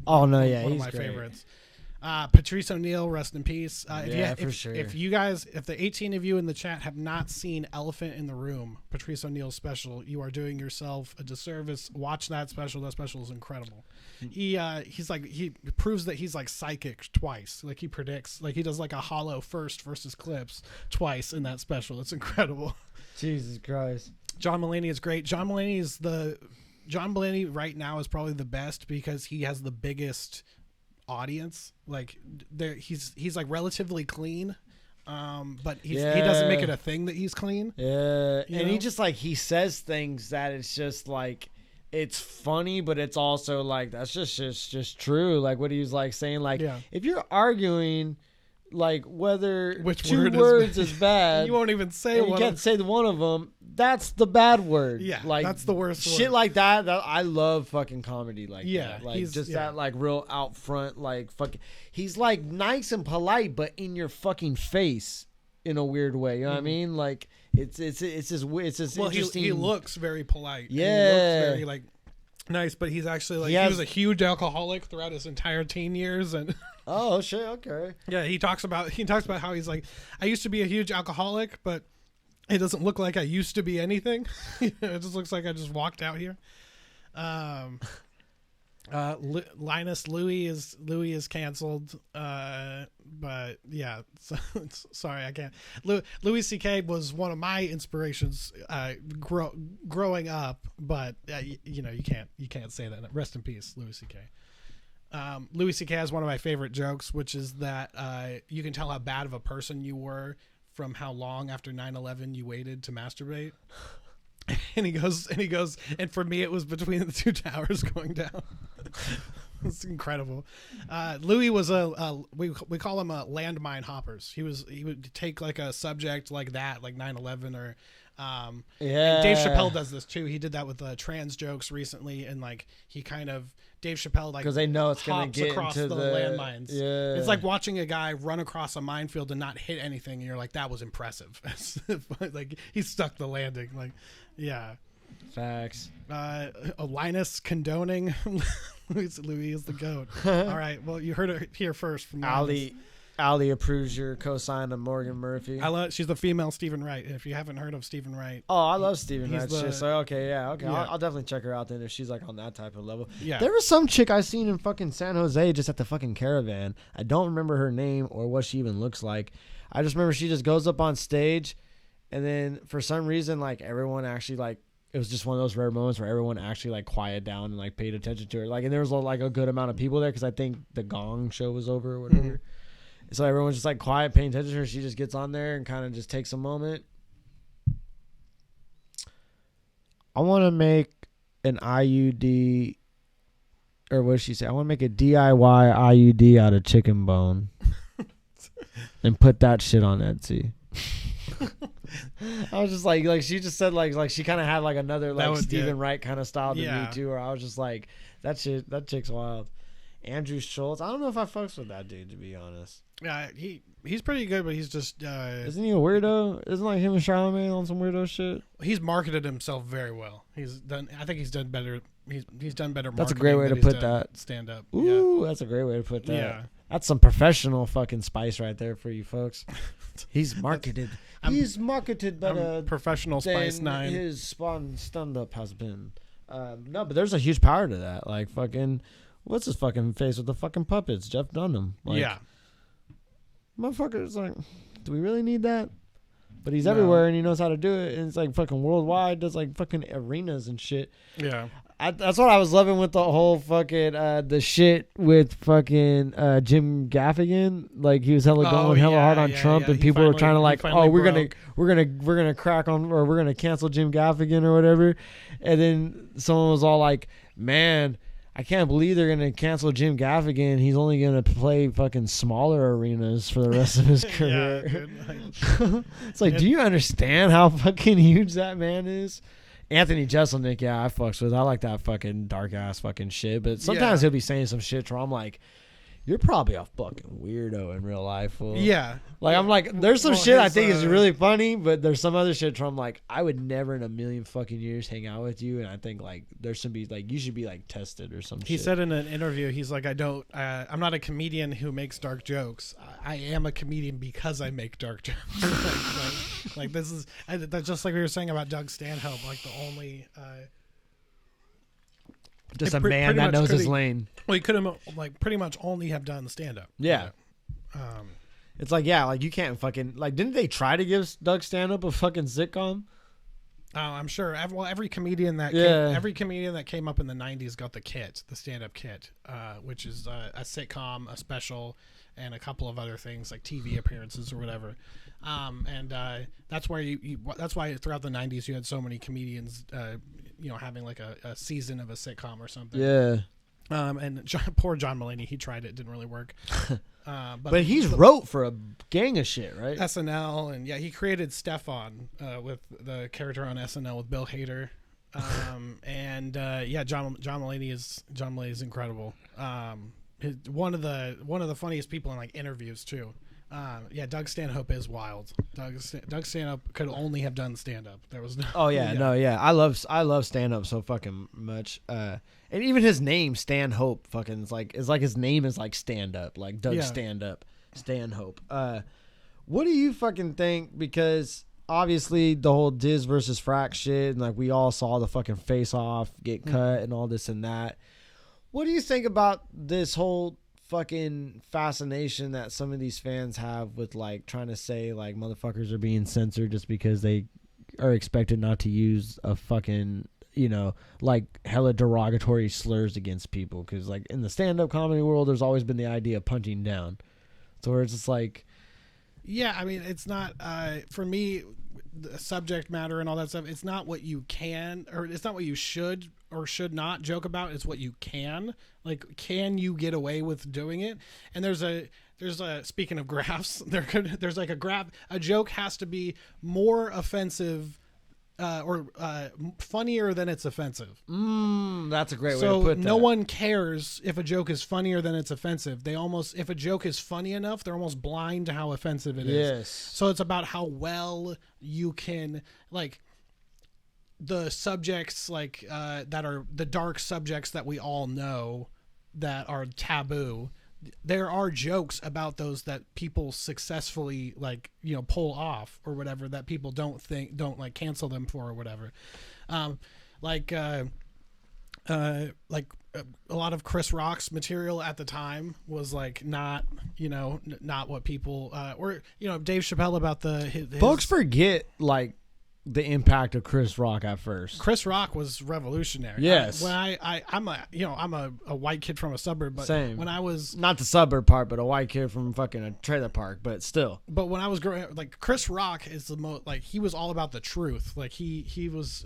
one of my favorites. Patrice O'Neil, rest in peace. For sure. If the 18 of you in the chat have not seen Elephant in the Room, Patrice O'Neill's special, you are doing yourself a disservice. Watch that special. That special is incredible. He proves that he's like psychic twice. Like he predicts, like he does like a hollow first versus clips twice in that special. It's incredible. Jesus Christ. John Mulaney is great. John Mulaney right now is probably the best because he has the biggest audience. Like he's like relatively clean, but he doesn't make it a thing that he's clean. He just like he says things that it's just like it's funny, but it's also like that's just true. Like what he was like saying, like if you're arguing like whether which two words is bad, you won't even say one. You can't say one of them. That's the bad word. Yeah, like that's the worst shit word. Like that. I love fucking comedy like that. Like he's just that like real out front like fucking. He's like nice and polite, but in your fucking face in a weird way. You know what I mean? Like it's just interesting. He looks very polite. Yeah, and he looks very like nice, but he's actually like he was a huge alcoholic throughout his entire teen years and. Oh shit! Okay. Yeah, he talks about how he's like, I used to be a huge alcoholic, but it doesn't look like I used to be anything. It just looks like I just walked out here. Linus Louis is canceled. But yeah, sorry, I can't. Louis C.K. was one of my inspirations growing up, but you can't say that. Rest in peace, Louis C.K. Louis C.K. has one of my favorite jokes, which is that you can tell how bad of a person you were from how long after 9/11 you waited to masturbate. And he goes, and for me it was between the two towers going down. It's incredible. Louis was we call him a landmine hoppers. He would take like a subject like that, like 9/11 or and Dave Chappelle does this too. He did that with trans jokes recently, and like Dave Chappelle like because they know it's gonna get across into the landmines. Yeah, it's like watching a guy run across a minefield and not hit anything, and you're like, that was impressive. Like he stuck the landing. Like, yeah. Facts. Linus condoning. Louis is the goat. All right. Well, you heard it here first from Ali approves your cosign of Morgan Murphy. She's the female Stephen Wright. If you haven't heard of Stephen Wright. Oh, I love Stephen Wright. Okay. Yeah. I'll definitely check her out then if she's like on that type of level. Yeah. There was some chick I seen in fucking San Jose just at the fucking Caravan. I don't remember her name or what she even looks like. I just remember she just goes up on stage, and then for some reason like everyone actually like. It was just one of those rare moments where everyone actually like quieted down and like paid attention to her. Like, and there was like a good amount of people there because I think the Gong show was over or whatever. Mm-hmm. So everyone's just like quiet, paying attention to her. She just gets on there and kind of just takes a moment. I want to make an IUD, or what did she say? I want to make a DIY IUD out of chicken bone and put that shit on Etsy. I was just like she just said like she kind of had like another like Stephen Wright kind of style to me too, where I was just like that chick's wild. Andrew Schultz, I don't know if I fucks with that dude, to be honest. He's pretty good, but he's just Isn't he a weirdo? Isn't like him and Charlamagne on some weirdo shit? he's marketed himself very well. I think he's done better. He's done better. That's a great way to put that. Stand up. Ooh, that's a great way to put that. Yeah. That's some professional fucking spice right there for you folks. He's marketed. He's marketed better. Professional Spice 9. His stand-up has been. No, but there's a huge power to that. Like fucking, what's his fucking face with the fucking puppets? Jeff Dunham. Like, yeah. Motherfucker's like, do we really need that? But he's everywhere and he knows how to do it. And it's like fucking worldwide. Does like fucking arenas and shit. Yeah. That's what I was loving with the whole fucking the shit with fucking Jim Gaffigan. Like he was going hella hard on Trump, and people were trying to like, oh, we're gonna crack on, or we're gonna cancel Jim Gaffigan or whatever. And then someone was all like, man, I can't believe they're gonna cancel Jim Gaffigan. He's only gonna play fucking smaller arenas for the rest of his career. Yeah, dude. It's like, do you understand how fucking huge that man is? Anthony Jeselnik, yeah, I fucks with. I like that fucking dark ass fucking shit. But sometimes he'll be saying some shit where I'm like, you're probably a fucking weirdo in real life, fool. Yeah. Like I'm like, there's some shit I think is really funny, but there's some other shit where I'm like, I would never in a million fucking years hang out with you, and I think like there should be like you should be like tested or some shit. He said in an interview, he's like, I'm not a comedian who makes dark jokes. I am a comedian because I make dark jokes. like this is that's just like we were saying about Doug Stanhope, like the only just a man that knows his lane. Well, he could have like pretty much only have done stand up. Yeah. It's like, yeah, like you can't fucking like. Didn't they try to give Doug Stanhope a fucking sitcom? Oh, I'm sure. Every comedian that came up in the '90s got the kit, the stand-up kit, which is a sitcom, a special, and a couple of other things like TV appearances or whatever. And that's why that's why throughout the '90s you had so many comedians, having like a season of a sitcom or something. Yeah. And poor John Mulaney, he tried it, didn't really work. But he's wrote for a gang of shit, right? SNL, and he created Stefan with the character on SNL with Bill Hader. John Mulaney is incredible. One of the funniest people in like interviews too. Doug Stanhope is wild. Doug Stanhope could only have done stand up. There was no. Oh yeah, no, yeah. I love stand up so fucking much. And even his name, Stanhope, fucking it's like his name is like stand up, like Doug Stand Up, Stanhope. What do you fucking think? Because obviously the whole Diz versus Frack shit, and like we all saw the fucking face off get cut and all this and that. What do you think about this whole fucking fascination that some of these fans have with like trying to say like motherfuckers are being censored just because they are expected not to use a fucking like hella derogatory slurs against people? Because like in the stand-up comedy world there's always been the idea of punching down, so where it's just like, yeah, I mean, it's not for me, the subject matter and all that stuff, it's not what you can, or it's not what you should or should not joke about, it's what you can. Like, can you get away with doing it? And there's a speaking of graphs, there's like a graph. A joke has to be more offensive or funnier than it's offensive. That's a great way to so put that. No one cares if a joke is funnier than it's offensive. If a joke is funny enough, they're almost blind to how offensive it is. Yes. So it's about how well you can, like, the subjects like that are the dark subjects that we all know that are taboo. There are jokes about those that people successfully pull off or whatever, that people don't like cancel them for or whatever. Like a lot of Chris Rock's material at the time was like not what people or Dave Chappelle about his folks forget like the impact of Chris Rock at first. Chris Rock was revolutionary. Yes. I'm a white kid from a suburb, but same. When I was not the suburb part, but a white kid from fucking a trailer park, but still. But when I was growing up, like Chris Rock is the most, like, he was all about the truth. Like he was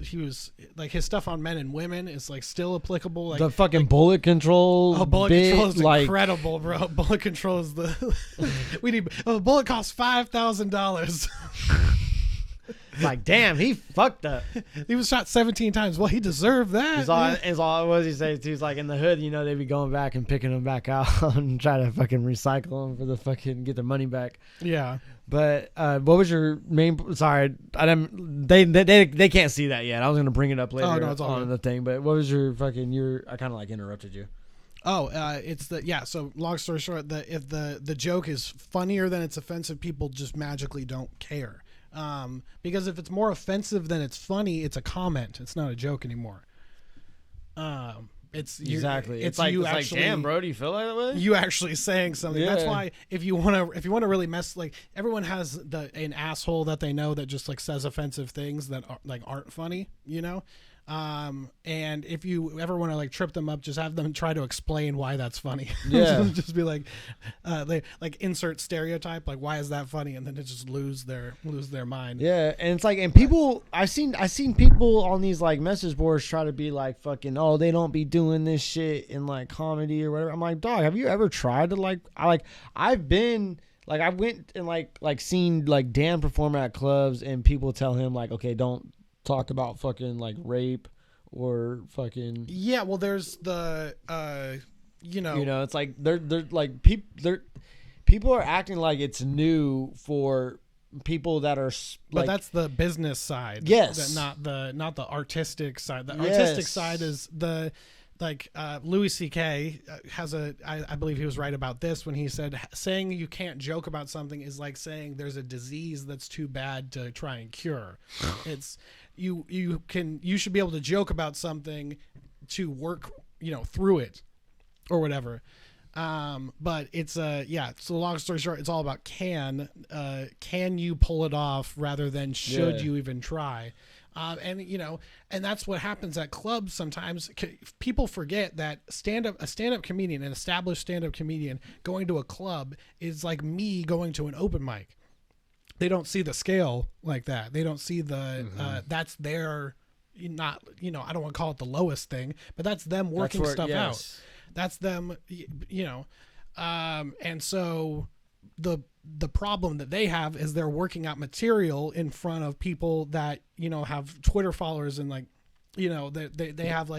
like, his stuff on men and women is like still applicable. Like the fucking bullet control. Oh, bullet bit, control is like, incredible, bro. Bullet control is we need. A bullet costs $5,000. Like, damn, he fucked up. He was shot 17 times. Well, he deserved that. It's all what does he say? He's like, in the hood, they be going back and picking them back out and try to fucking recycle them for the fucking get their money back. Yeah. But what was your main? Sorry, I didn't. They can't see that yet. I was gonna bring it up later on the thing. But what was your fucking? I kind of like interrupted you. Oh, it's so long story short, if the joke is funnier than it's offensive, people just magically don't care. Because if it's more offensive than it's funny, it's a comment. It's not a joke anymore. It's exactly. It's like, you it's actually. Like, damn, bro, do you feel like that way? You actually saying something. Yeah. That's why if you want to really mess, like, everyone has an asshole that they know that just like says offensive things that aren't funny, and if you ever want to like trip them up, just have them try to explain why that's funny. Yeah. Just be like, they like insert stereotype, like, why is that funny? And then they just lose their mind. Yeah. And it's like, and people, I've seen people on these like message boards try to be like fucking, oh, they don't be doing this shit in like comedy or whatever. I'm like, dog, have you ever tried to I've been like, I went and like seen like Dan perform at clubs and people tell him like, okay, don't talk about fucking like rape or fucking well, there's the it's like they're like people are acting like it's new for people that are but that's the business side, yes, not the artistic side. The yes. artistic side is the Louis C.K. has I believe he was right about this when he said saying you can't joke about something is like saying there's a disease that's too bad to try and cure. It's you should be able to joke about something to work through it or whatever. But it's so long story short, it's all about can you pull it off rather than should you even try. And that's what happens at clubs sometimes. People forget that a stand-up comedian, an established stand-up comedian going to a club is like me going to an open mic. They don't see the scale like that. They don't see the that's their I don't want to call it the lowest thing, but that's them working stuff out. That's them, and so the problem that they have is they're working out material in front of people that have Twitter followers and they have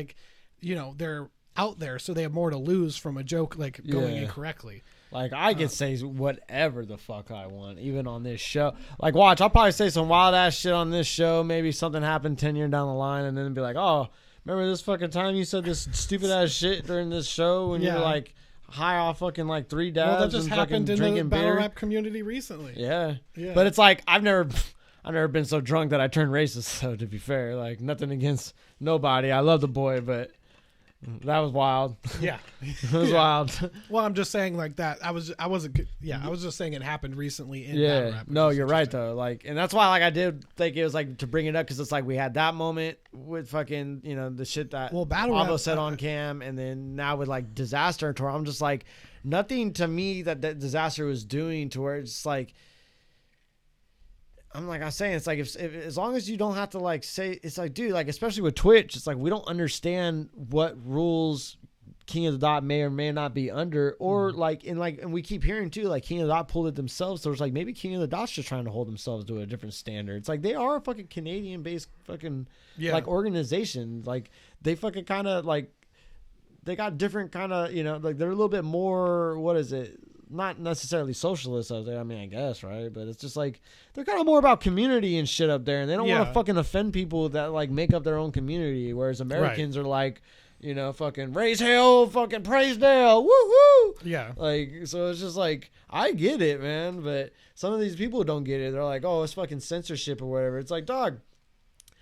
they're out there, so they have more to lose from a joke going incorrectly. Like, I could say whatever the fuck I want, even on this show. Like, watch, I'll probably say some wild ass shit on this show. Maybe something happened 10 years down the line, and then be like, oh, remember this fucking time you said this stupid ass shit during this show when you were like high off fucking like 3 dabs? Well, that just and happened in drinking the battle beer? rap community recently. Yeah. But it's like, I've never been so drunk that I turned racist. So to be fair, like, nothing against nobody. I love the boy, but that was wild. Yeah. It was wild. Well, I'm just saying like that. I was just saying it happened recently in battle rap. No, you're right though. Like, and that's why like I did think it was like to bring it up because it's like we had that moment with fucking the shit that battle Pablo rap said on cam, and then now with like Disaster tour, I'm just like nothing to me that Disaster was doing to where it's like. I'm like I'm saying, it's like if as long as you don't have to like say, it's like, dude, like especially with Twitch, it's like we don't understand what rules King of the Dot may or may not be under, or and we keep hearing too, like King of the Dot pulled it themselves. So it's like maybe King of the Dot's just trying to hold themselves to a different standard. It's like they are a fucking Canadian based fucking like organization. Like they fucking kind of like they got different kind of like they're a little bit more, what is it? Not necessarily socialist out there. I mean, I guess, right? But it's just like they're kind of more about community and shit up there, and they don't want to fucking offend people that like make up their own community. Whereas Americans are like, fucking raise hell, fucking praise Dale, woohoo. Yeah. Like, so it's just like I get it, man, but some of these people don't get it. They're like, oh, it's fucking censorship or whatever. It's like, dog,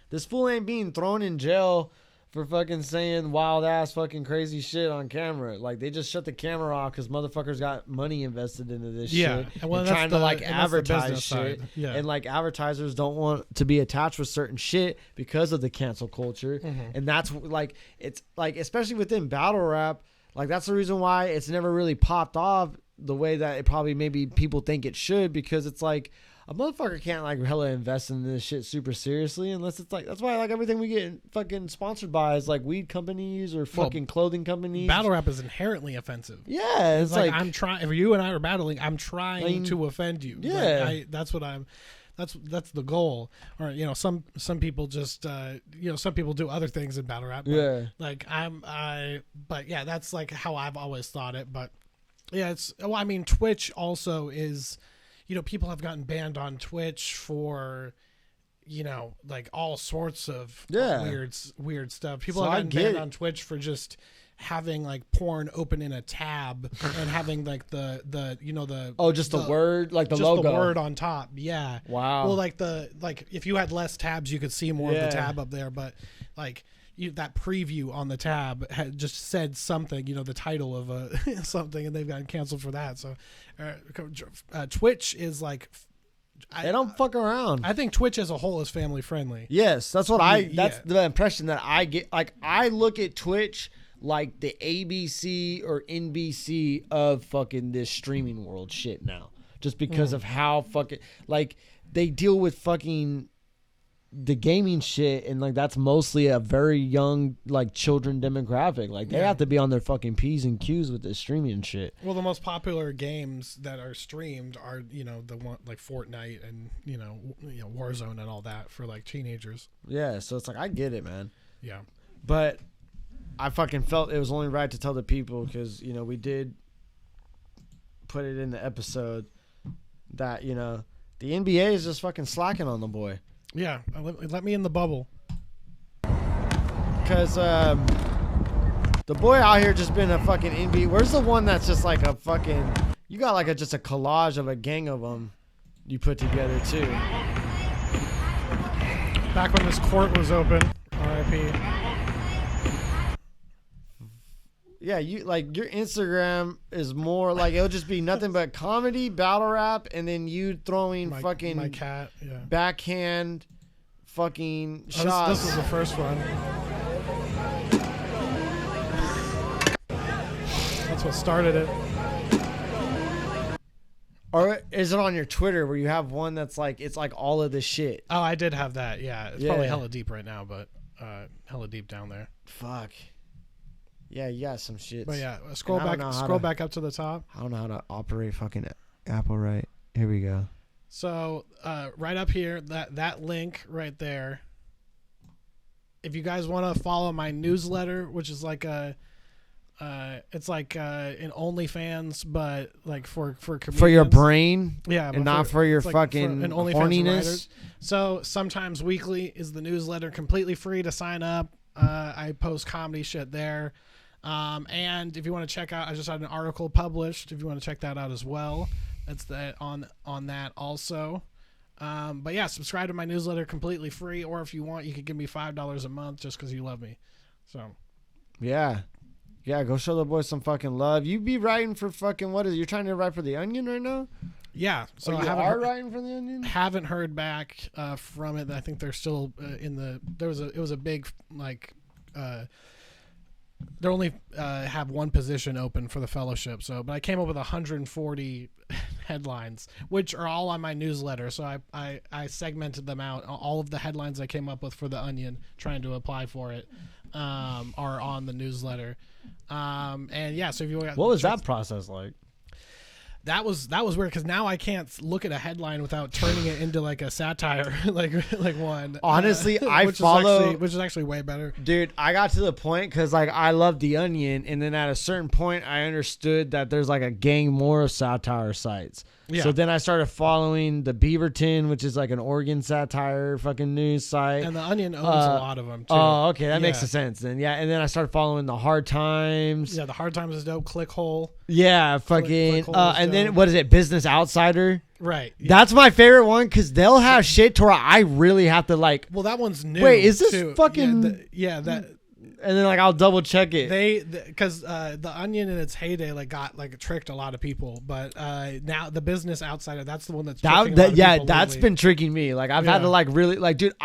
this fool ain't being thrown in jail for fucking saying wild ass fucking crazy shit on camera. Like they just shut the camera off because motherfuckers got money invested into this shit. Well, and trying to like advertise shit. Side. Yeah. And like advertisers don't want to be attached with certain shit because of the cancel culture. And that's like, it's like, especially within battle rap, like that's the reason why it's never really popped off the way that it probably maybe people think it should, because it's like, a motherfucker can't like hella invest in this shit super seriously unless it's like, that's why like everything we get fucking sponsored by is like weed companies or fucking clothing companies. Battle rap is inherently offensive. Yeah, it's like I'm trying. If you and I are battling, I'm trying to offend you. Yeah, like, that's what I'm. that's the goal. Or some people just some people do other things in battle rap. But Yeah. Like but yeah, that's like how I've always thought it. But yeah, I mean, Twitch also is, people have gotten banned on Twitch for, like all sorts of weird stuff. People have gotten banned on Twitch for just having like porn open in a tab and having like the word, like the just logo, the word on top. Yeah. Wow. Well, like if you had less tabs, you could see more of the tab up there, but like that preview on the tab had just said something, the title of something, and they've gotten canceled for that. So Twitch is like, they don't fuck around. I think Twitch as a whole is family friendly. Yes, that's what that's the impression that I get. Like, I look at Twitch like the ABC or NBC of fucking this streaming world shit now, just because of how fucking, like, they deal with fucking the gaming shit, and like that's mostly a very young, like, children demographic. Like, they have to be on their fucking P's and Q's with this streaming shit. Well, the most popular games that are streamed are the one like Fortnite and Warzone and all that for like teenagers. Yeah, so it's like, I get it, man. Yeah, but I fucking felt it was only right to tell the people, because we did put it in the episode that the NBA is just fucking slacking on the boy. Yeah, let me in the bubble. Because the boy out here just been a fucking NBA. Where's the one that's just like a fucking, you got like just a collage of a gang of them you put together too. Back when this court was open, RIP. Yeah, you like, your Instagram is more like, it'll just be nothing but comedy, battle rap, and then you throwing fucking my cat, backhand fucking shots. This is the first one. That's what started it. Or is it on your Twitter where you have one that's like, it's like all of this shit? Oh, I did have that. Yeah, it's probably hella deep right now, but hella deep down there. Fuck. Yeah, you got some shit. But yeah, scroll back up to the top. I don't know how to operate fucking Apple right. Here we go. So right up here, that link right there. If you guys want to follow my newsletter, which is like it's like an OnlyFans, but like for comedians. For your brain, yeah, and not for your fucking horniness. So sometimes weekly is the newsletter, completely free to sign up. I post comedy shit there. And if you want to check out, I just had an article published. If you want to check that out as well, that's on that also. But yeah, subscribe to my newsletter completely free, or if you want, you could give me $5 a month just because you love me. So yeah, go show the boys some fucking love. You be writing for fucking, what is it? You're trying to write for the Onion right now? Yeah, so you are writing for the Onion. Haven't heard back from it. I think they're still in the. It was a big like. They only have one position open for the fellowship. So, but I came up with 140 headlines, which are all on my newsletter. So I segmented them out. All of the headlines I came up with for the Onion, trying to apply for it, are on the newsletter. And yeah, so if you what was that process like? That was weird, because now I can't look at a headline without turning it into like a satire, like one. Honestly, which is actually way better. Dude, I got to the point because like I love the Onion, and then at a certain point I understood that there's like a gang more of satire sites. Yeah. So then I started following the Beaverton, which is like an Oregon satire fucking news site. And the Onion owns a lot of them too. Oh, okay, that makes sense then. Yeah, and then I started following the Hard Times. Yeah, the Hard Times is dope. Clickhole. Yeah, fucking. And then what is it? Business Outsider. Right. Yeah. That's my favorite one, because they'll have shit to where I really have to like. Well, that one's new. Wait, is this too. fucking? That. And then like I'll double check it. Because the Onion in its heyday got tricked a lot of people, but now the Business Outsider, that's the one that's tricking a lot of people that's lately. Been tricking me. Like I've had to like really like, dude.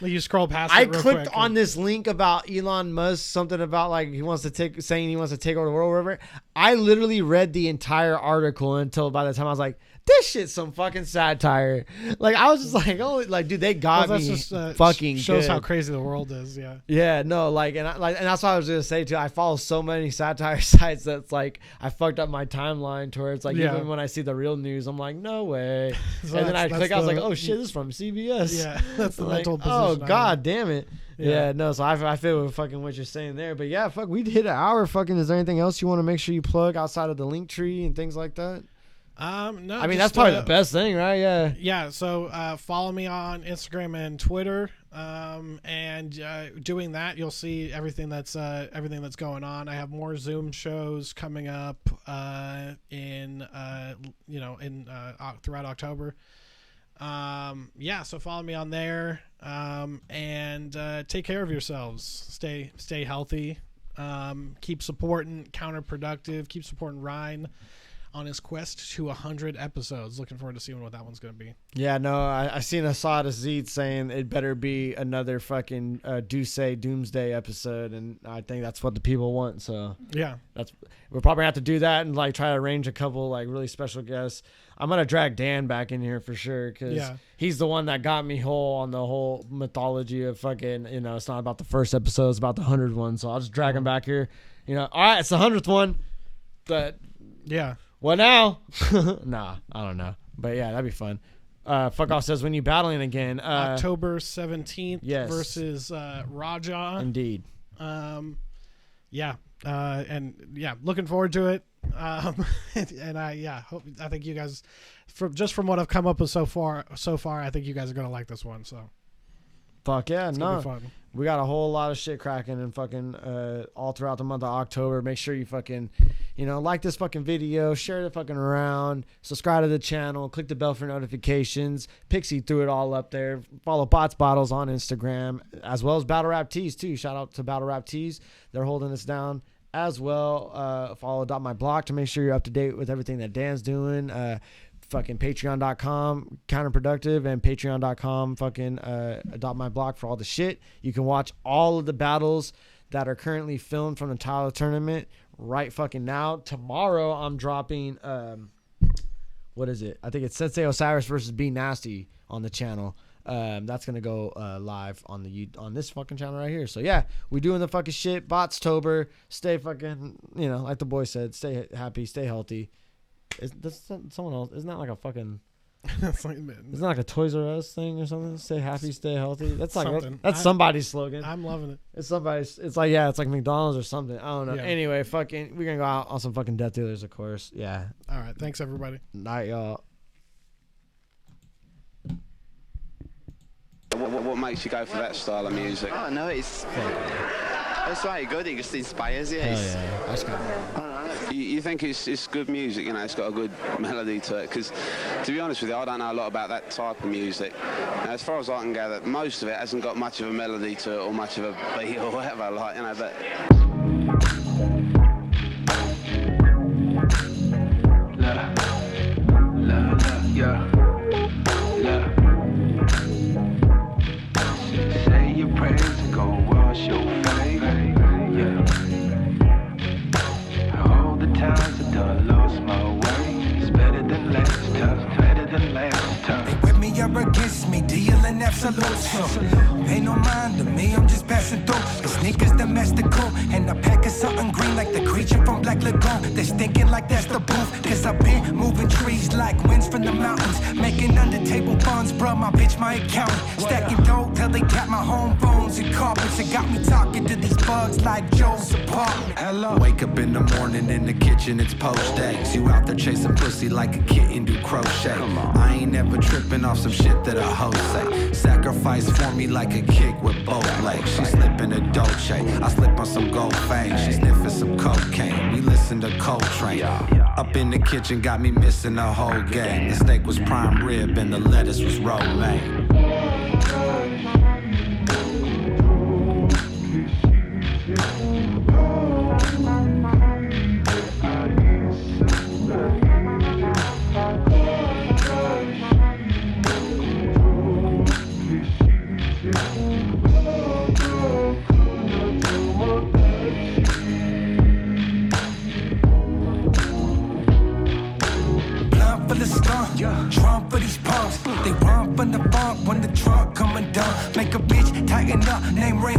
You scroll past. I clicked on this link about Elon Musk, something about like he wants to take over the world, or whatever. I literally read the entire article until by the time I was like, this shit's some fucking satire. Like I was just like, oh, like dude, they got me just, fucking shows good. how crazy the world is. Yeah. Yeah, no, like and that's what I was gonna say too. I follow so many satire sites that's like I fucked up my timeline towards like even when I see the real news, I'm like, no way. So and then I click, I was like, oh shit, yeah. this is from CBS. Yeah, that's the like, mental position. oh I'm god in. damn it. Yeah. Yeah, no, so I feel with fucking what you're saying there. But yeah, fuck, we hit an hour. Fucking, is there anything else you want to make sure you plug outside of the link tree and things like that? No. I mean, just, that's probably the best thing, right? Yeah. Yeah. So follow me on Instagram and Twitter. And doing that, you'll see everything that's going on. I have more Zoom shows coming up throughout October. So follow me on there. And take care of yourselves. Stay healthy. Keep supporting Counterproductive. Keep supporting Ryne on his quest to 100 episodes. Looking forward to seeing what that one's going to be. Yeah, no, I seen a Sada Zeet saying it better be another fucking Doomsday episode, and I think that's what the people want. So yeah, we'll probably have to do that and like try to arrange a couple like really special guests. I'm gonna drag Dan back in here for sure because he's the one that got me whole on the whole mythology of fucking. It's not about the first episode; it's about the 100th one. So I'll just drag him back here. All right, it's the 100th one, but yeah. What now? Nah, I don't know. But yeah, that'd be fun. Fuck off says when you battling again. October 17th versus Raja. Indeed. And looking forward to it. And I think you guys, from what I've come up with so far, I think you guys are gonna like this one. So. Fuck yeah, it's gonna be fun. We got a whole lot of shit cracking and fucking all throughout the month of October. Make sure you fucking, like this fucking video, share it fucking around, subscribe to the channel, click the bell for notifications. Pixie threw it all up there. Follow BOTZ Bottles on Instagram, as well as Battle Rap Tees too. Shout out to Battle Rap Tees. They're holding us down as well. Follow My Block to make sure you're up to date with everything that Dan's doing. Fucking patreon.com Counterproductive and patreon.com fucking Adopt My Block for all the shit. You can watch all of the battles that are currently filmed from the Tyler tournament right fucking now. Tomorrow I'm dropping what is it? I think it's Sensei Osiris versus B Nasty on the channel. That's gonna go live on this fucking channel right here. So yeah, we doing the fucking shit. Botstober. Stay fucking, like the boy said, stay happy, stay healthy. That's someone else. Isn't that like a fucking? Isn't that like a Toys R Us thing or something? Stay happy, stay healthy. That's like somebody's slogan. I'm loving it. It's somebody's. It's like McDonald's or something. I don't know. Yeah. Anyway, fucking, we're gonna go out on some fucking Death Dealers, of course. Yeah. All right. Thanks, everybody. Night, y'all. What makes you go for that style of music? Oh no, it's very good. It just inspires you. Hell yeah. That's kind of. You think it's good music, it's got a good melody to it? Because, to be honest with you, I don't know a lot about that type of music. As far as I can gather, most of it hasn't got much of a melody to it or much of a beat or whatever, but... Yeah. Say your prayers and go wash your face. Yeah. All the times I done lost my way. It's better than last time. Better than last time. They with me or against me, dealing absolute. Pay no mind to me, I'm just passing through. The sneakers domestical, and a pack of something green like the creature from Black Lagoon. They stinking like that's the booth, cause I've been moving trees like winds from the mountains. Making under table funds, bruh, my bitch, my accountant. Stacking dough till they got my home phones and carpets. It got me talking to these bugs like Joe's apartment. Hello. Wake up in the morning in the kitchen, it's post days. You out there chasing pussy like a kitten do crochet. I ain't never tripping off some shit that a hoe say. Sacrifice for me like a kick with both legs. She slipping a Dolce, I slip on some gold fangs. She sniffing some cocaine, we listen to Coltrane. Up in the kitchen got me missing the whole game. The steak was prime rib and the lettuce was romaine.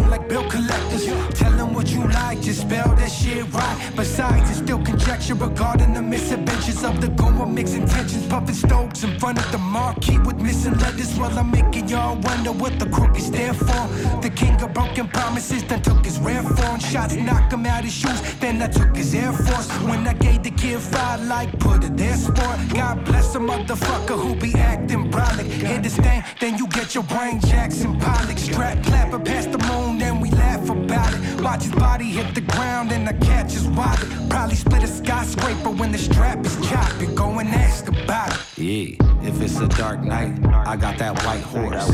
gang like bill collectors. Tell them what you like, just spell that shit right. Besides, it's still conjecture regarding the misadventures of the goer. Mixed intentions, puffing stokes in front of the marquee with missing letters. While I'm making y'all wonder what the crook is there for. The king of broken promises, then took his rare form. Shots knock him out his shoes, then I took his Air Force. When I gave the kid fire like put it there sport. God bless a motherfucker who be acting brolic. Hit this thing, then you get your brain Jackson Pollock. Strap clapper past the moon, then we laugh about it. Watch his body hit the ground and I catch his wallet. Probably split a skyscraper when the strap is choppy. Go and ask about it. Yeah, if it's a dark night, I got that white horse.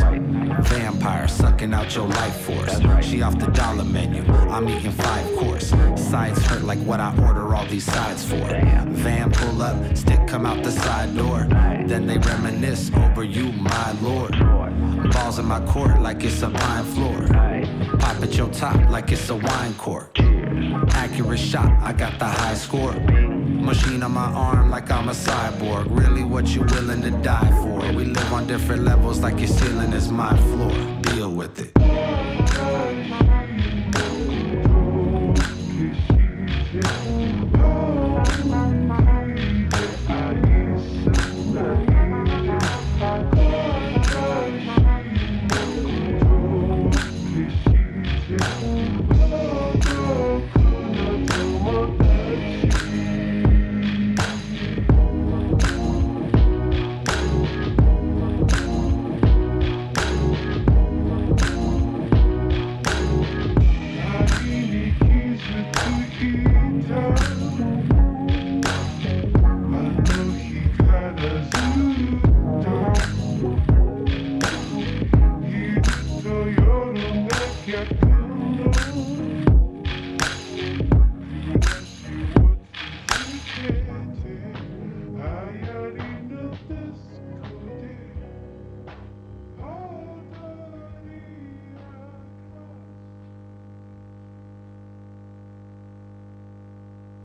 Vampire sucking out your life force. She off the dollar menu, I'm eating 5 course. Sides hurt like what I order all these sides for. Van pull up, stick come out the side door. Then they reminisce over you, my lord. Balls in my court like it's a pine floor. Pop at your top like it's a wine cork. Accurate shot, I got the high score. Machine on my arm like I'm a cyborg. Really what you willing to die for? We live on different levels like your ceiling is my floor. Deal with it.